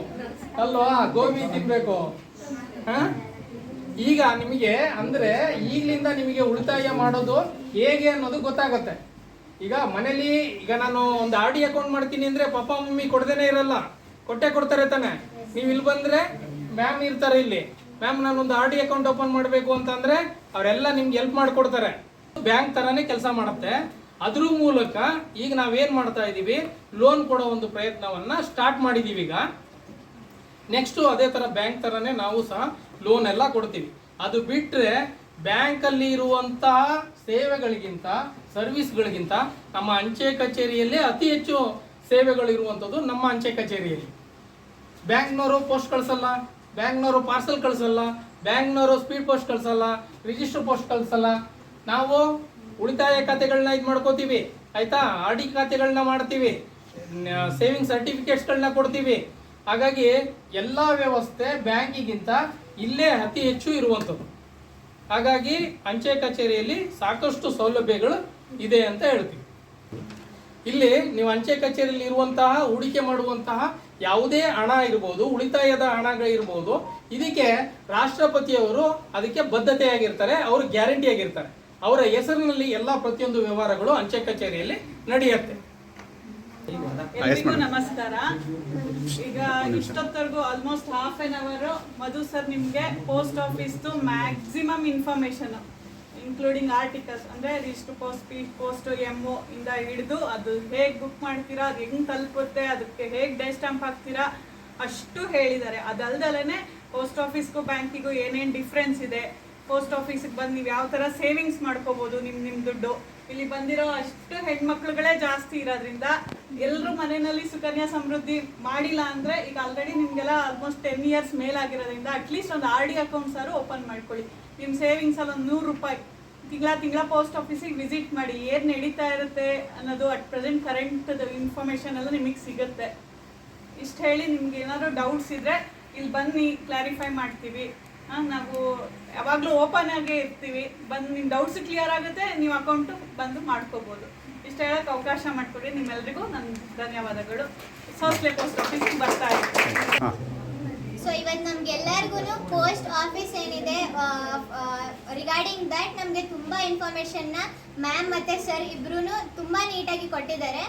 ಅಲ್ವಾ, ಗೋಬಿ ತಿನ್ಬೇಕು. ಈಗ ನಿಮಗೆ ಅಂದ್ರೆ ಈಗಲಿಂದ ನಿಮಗೆ ಉಳಿತಾಯ ಮಾಡೋದು ಹೇಗೆ ಅನ್ನೋದು ಗೊತ್ತಾಗುತ್ತೆ. ಈಗ ಮನೇಲಿ ಈಗ ನಾನು ಒಂದು RD ಅಕೌಂಟ್ ಮಾಡ್ತೀನಿ ಅಂದ್ರೆ ಪಪ್ಪ ಮಮ್ಮಿ ಕೊಡದೇನೆ ಇರಲ್ಲ, ಕೊಡ್ತಾರೆ ತಾನೆ. ನೀವು ಇಲ್ಲಿ ಬಂದ್ರೆ ಮ್ಯಾಮ್ ಇರ್ತಾರೆ ಇಲ್ಲಿ, ಮ್ಯಾಮ್ ನಾನೊಂದು RD ಅಕೌಂಟ್ ಓಪನ್ ಮಾಡಬೇಕು ಅಂತಂದ್ರೆ ಅವರೆಲ್ಲ ನಿಮ್ಗೆ ಹೆಲ್ಪ್ ಮಾಡಿಕೊಡ್ತಾರೆ. ಬ್ಯಾಂಕ್ ತರಾನೇ ಕೆಲಸ ಮಾಡುತ್ತೆ. ಅದ್ರ ಮೂಲಕ ಈಗ ನಾವೇನ್ ಮಾಡ್ತಾ ಇದ್ದೀವಿ, ಲೋನ್ ಕೊಡೋ ಒಂದು ಪ್ರಯತ್ನವನ್ನ ಸ್ಟಾರ್ಟ್ ಮಾಡಿದೀವಿ. ಈಗ ನೆಕ್ಸ್ಟ್ ಅದೇ ತರ ಬ್ಯಾಂಕ್ ತರನೇ ನಾವು ಸಹ ಲೋನ್ ಎಲ್ಲ ಕೊಡ್ತೀವಿ. ಅದು ಬಿಟ್ರೆ ಬ್ಯಾಂಕಲ್ಲಿ ಇರುವಂತಹ ಸೇವೆಗಳಿಗಿಂತ, ಸರ್ವಿಸ್ಗಳಿಗಿಂತ ನಮ್ಮ ಅಂಚೆ ಕಚೇರಿಯಲ್ಲೇ ಅತಿ ಹೆಚ್ಚು ಸೇವೆಗಳಿರುವಂಥದ್ದು ನಮ್ಮ ಅಂಚೆ ಕಚೇರಿಯಲ್ಲಿ. ಬ್ಯಾಂಕ್ನವರು ಪೋಸ್ಟ್ ಕಳಿಸಲ್ಲ, ಬ್ಯಾಂಕ್ನವರು ಪಾರ್ಸಲ್ ಕಳಿಸಲ್ಲ, ಬ್ಯಾಂಕ್ನವರು ಸ್ಪೀಡ್ ಪೋಸ್ಟ್ ಕಳಿಸಲ್ಲ, ರಿಜಿಸ್ಟರ್ ಪೋಸ್ಟ್ ಕಳಿಸಲ್ಲ. ನಾವು ಉಳಿತಾಯ ಖಾತೆಗಳನ್ನ ಇದು ಮಾಡ್ಕೋತೀವಿ, ಆಯ್ತಾ, ಆರ್ ಡಿ ಖಾತೆಗಳನ್ನ ಮಾಡ್ತೀವಿ, ಸೇವಿಂಗ್ ಸರ್ಟಿಫಿಕೇಟ್ಸ್ಗಳನ್ನ ಕೊಡ್ತೀವಿ. ಹಾಗಾಗಿ ಎಲ್ಲ ವ್ಯವಸ್ಥೆ ಬ್ಯಾಂಕಿಗಿಂತ ಇಲ್ಲೇ ಅತಿ ಹೆಚ್ಚು ಇರುವಂಥದ್ದು. ಹಾಗಾಗಿ ಅಂಚೆ ಕಚೇರಿಯಲ್ಲಿ ಸಾಕಷ್ಟು ಸೌಲಭ್ಯಗಳು ಇದೆ ಅಂತ ಹೇಳ್ತೀವಿ. ಇಲ್ಲಿ ನೀವು ಅಂಚೆ ಕಚೇರಿಯಲ್ಲಿ ಇರುವಂತಹ ಹೂಡಿಕೆ ಮಾಡುವಂತಹ ಯಾವುದೇ ಹಣ ಇರ್ಬೋದು, ಉಳಿತಾಯದ ಹಣಗಳಿರ್ಬೋದು, ಇದಕ್ಕೆ ರಾಷ್ಟ್ರಪತಿಯವರು ಅದಕ್ಕೆ ಬದ್ಧತೆಯಾಗಿರ್ತಾರೆ, ಅವರು ಗ್ಯಾರಂಟಿ ಆಗಿರ್ತಾರೆ. ಅವರ ಹೆಸರಿನಲ್ಲಿ ಎಲ್ಲ ಪ್ರತಿಯೊಂದು ವ್ಯವಹಾರಗಳು ಅಂಚೆ ಕಚೇರಿಯಲ್ಲಿ ನಡೆಯುತ್ತೆ. ಎಲ್ರಿಗೂ ನಮಸ್ಕಾರ. ಈಗ ಇಷ್ಟೊತ್ತವರೆಗೂ almost half an hour Madhu sir ನಿಮ್ಗೆ ಪೋಸ್ಟ್ ಆಫೀಸ್ದು ಮ್ಯಾಕ್ಸಿಮಮ್ ಇನ್ಫಾರ್ಮೇಶನ್ ಇನ್ಕ್ಲೂಡಿಂಗ್ ಆರ್ಟಿಕಲ್ಸ್ ಅಂದ್ರೆ register post, speed post, MO ಇಂದ ಹಿಡಿದು ಅದು ಹೇಗೆ ಬುಕ್ ಮಾಡ್ತೀರಾ, ಅದು ಹೆಂಗ್ ತಲುಪುತ್ತೆ, ಅದಕ್ಕೆ ಹೇಗೆ ಡೇ ಸ್ಟಾಂಪ್ ಹಾಕ್ತೀರಾ ಅಷ್ಟು ಹೇಳಿದ್ದಾರೆ. ಅದಲ್ದಲೇ ಪೋಸ್ಟ್ ಆಫೀಸ್ಗೂ ಬ್ಯಾಂಕಿಗೂ ಏನೇನು ಡಿಫ್ರೆನ್ಸ್ ಇದೆ, ಪೋಸ್ಟ್ ಆಫೀಸಿಗೆ ಬಂದು ನೀವು ಯಾವ ಥರ ಸೇವಿಂಗ್ಸ್ ಮಾಡ್ಕೋಬೋದು ನಿಮ್ಮ ದುಡ್ಡು. ಇಲ್ಲಿ ಬಂದಿರೋ ಅಷ್ಟು ಹೆಣ್ಮಕ್ಳುಗಳೇ ಜಾಸ್ತಿ ಇರೋದ್ರಿಂದ ಎಲ್ಲರೂ ಮನೆಯಲ್ಲಿ ಸುಕನ್ಯಾ ಸಮೃದ್ಧಿ ಮಾಡಿಲ್ಲ ಅಂದರೆ ಈಗ ಆಲ್ರೆಡಿ ನಿಮಗೆಲ್ಲ ಆಲ್ಮೋಸ್ಟ್ 10 years ಮೇಲಾಗಿರೋದ್ರಿಂದ ಅಟ್ಲೀಸ್ಟ್ ಒಂದು RD ಅಕೌಂಟ್ಸ್ ಆದ್ರೂ ಓಪನ್ ಮಾಡ್ಕೊಳ್ಳಿ. ನಿಮ್ಮ ಸೇವಿಂಗ್ಸಲ್ಲಿ ಒಂದು 100 ರೂಪಾಯಿ ತಿಂಗಳ ಪೋಸ್ಟ್ ಆಫೀಸಿಗೆ ವಿಸಿಟ್ ಮಾಡಿ, ಏನು ನಡೀತಾ ಇರುತ್ತೆ ಅನ್ನೋದು ಅಟ್ ಪ್ರೆಸೆಂಟ್ ಕರೆಂಟ್ ಇನ್ಫಾರ್ಮೇಷನ್ ಎಲ್ಲ ನಿಮಗೆ ಸಿಗುತ್ತೆ. ಇಷ್ಟು ಹೇಳಿ ನಿಮ್ಗೆ ಏನಾದರೂ ಡೌಟ್ಸ್ ಇದ್ದರೆ ಇಲ್ಲಿ ಬನ್ನಿ, ಕ್ಲಾರಿಫೈ ಮಾಡ್ತೀವಿ. ನಾವು ಯಾವಾಗಲೂ ಓಪನ್ ಆಗೇ ಇರ್ತೀವಿ. ಬಂದು ನಿಮ್ಮ ಡೌಟ್ಸ್ ಕ್ಲಿಯರ್ ಆಗುತ್ತೆ, ನೀವು ಅಕೌಂಟು ಬಂದು ಮಾಡ್ಕೋಬೋದು. ಇಷ್ಟು ಹೇಳೋಕ್ಕೆ ಅವಕಾಶ ಮಾಡಿಕೊಡಿ. ನಿಮ್ಮೆಲ್ಲರಿಗೂ ನನ್ನ ಧನ್ಯವಾದಗಳು. ಸೌಸ್ಲೆ ಪೋಸ್ಟ್ ಆಫೀಸಿಗೆ ಬರ್ತಾ ಇರ್ತೀನಿ. ಸೊ ಇವತ್ತು ನಮ್ಗೆಲ್ಲರಿಗೂ ಪೋಸ್ಟ್ ಆಫೀಸ್ ಏನಿದೆ ರಿಗಾರ್ಡಿಂಗ್ ದಟ್ ನಮಗೆ ತುಂಬ ಇನ್ಫಾರ್ಮೇಷನ್ನ ಮ್ಯಾಮ್ ಮತ್ತು ಸರ್ ಇಬ್ರು ತುಂಬ ನೀಟಾಗಿ ಕೊಟ್ಟಿದ್ದಾರೆ.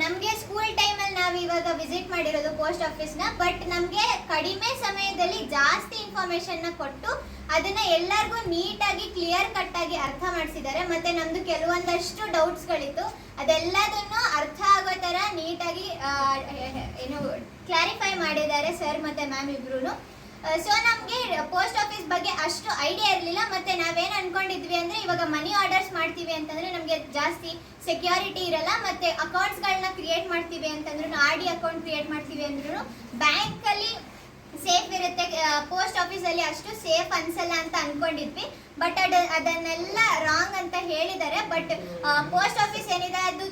ನಮಗೆ ಸ್ಕೂಲ್ ಟೈಮಲ್ಲಿ ನಾವು ಇವಾಗ ವಿಸಿಟ್ ಮಾಡಿರೋದು ಪೋಸ್ಟ್ ಆಫೀಸ್ನ, ಬಟ್ ನಮಗೆ ಕಡಿಮೆ ಸಮಯದಲ್ಲಿ ಜಾಸ್ತಿ ಇನ್ಫಾರ್ಮೇಷನ್ನ ಕೊಟ್ಟು ಅದನ್ನು ಎಲ್ಲರಿಗೂ ನೀಟಾಗಿ ಕ್ಲಿಯರ್ ಕಟ್ಟಾಗಿ ಅರ್ಥ ಮಾಡಿಸಿದ್ದಾರೆ. ಮತ್ತು ನಮ್ಮದು ಕೆಲವೊಂದಷ್ಟು ಡೌಟ್ಸ್ಗಳಿತ್ತು, ಅದೆಲ್ಲದನ್ನು ಅರ್ಥ ಆಗೋ ಥರ ನೀಟಾಗಿ ಏನು ಕ್ಲಾರಿಫೈ ಮಾಡಿದ್ದಾರೆ ಸರ್ ಮತ್ತು ಮ್ಯಾಮ್ ಇಬ್ರು. ಸೊ ನಮಗೆ ಪೋಸ್ಟ್ ಆಫೀಸ್ ಬಗ್ಗೆ ಅಷ್ಟು ಐಡಿಯಾ ಇರಲಿಲ್ಲ. ಮತ್ತು ನಾವೇನು ಅಂದ್ಕೊಂಡಿದ್ವಿ ಅಂದರೆ ಇವಾಗ ಮನಿ ಆರ್ಡರ್ಸ್ ಮಾಡ್ತೀವಿ ಅಂತಂದರೆ ನಮಗೆ ಜಾಸ್ತಿ ಸೆಕ್ಯೂರಿಟಿ ಇರಲ್ಲ, ಮತ್ತು ಅಕೌಂಟ್ಸ್ಗಳನ್ನ ಕ್ರಿಯೇಟ್ ಮಾಡ್ತೀವಿ ಅಂತಂದ್ರೂ, RD ಅಕೌಂಟ್ ಕ್ರಿಯೇಟ್ ಮಾಡ್ತೀವಿ ಅಂದ್ರೂ ಬ್ಯಾಂಕಲ್ಲಿ ಸೇಫ್ ಇರುತ್ತೆ, ಪೋಸ್ಟ್ ಆಫೀಸಲ್ಲಿ ಅಷ್ಟು ಸೇಫ್ ಅನ್ಸಲ್ಲ ಅಂತ ಅಂದ್ಕೊಂಡಿದ್ವಿ. ಬಟ್ ಅದನ್ನೆಲ್ಲ ರಾಂಗ್ ಅಂತ ಹೇಳಿದ್ದಾರೆ. ಬಟ್ ಪೋಸ್ಟ್ ಆಫೀಸ್ ಏನಿದೆ ಅದು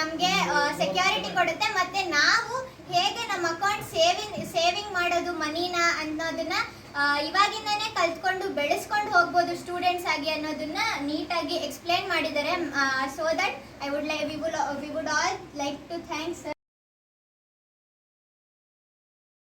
ನಮಗೆ ಸೆಕ್ಯೂರಿಟಿ ಕೊಡುತ್ತೆ, ಮತ್ತು ನಾವು ಹೇಗೆ ನಮ್ಮ ಅಕೌಂಟ್ ಸೇವಿಂಗ್ ಮಾಡೋದು ಮನಿನ ಅನ್ನೋದನ್ನ ಇವಾಗಿಂದನೇ ಕಲ್ತ್ಕೊಂಡು ಬೆಳೆಸ್ಕೊಂಡು ಹೋಗ್ಬೋದು ಸ್ಟೂಡೆಂಟ್ಸ್ ಆಗಿ ಅನ್ನೋದನ್ನ ನೀಟಾಗಿ ಎಕ್ಸ್ಪ್ಲೇನ್ ಮಾಡಿದ್ದಾರೆ. So that we would all like to thanks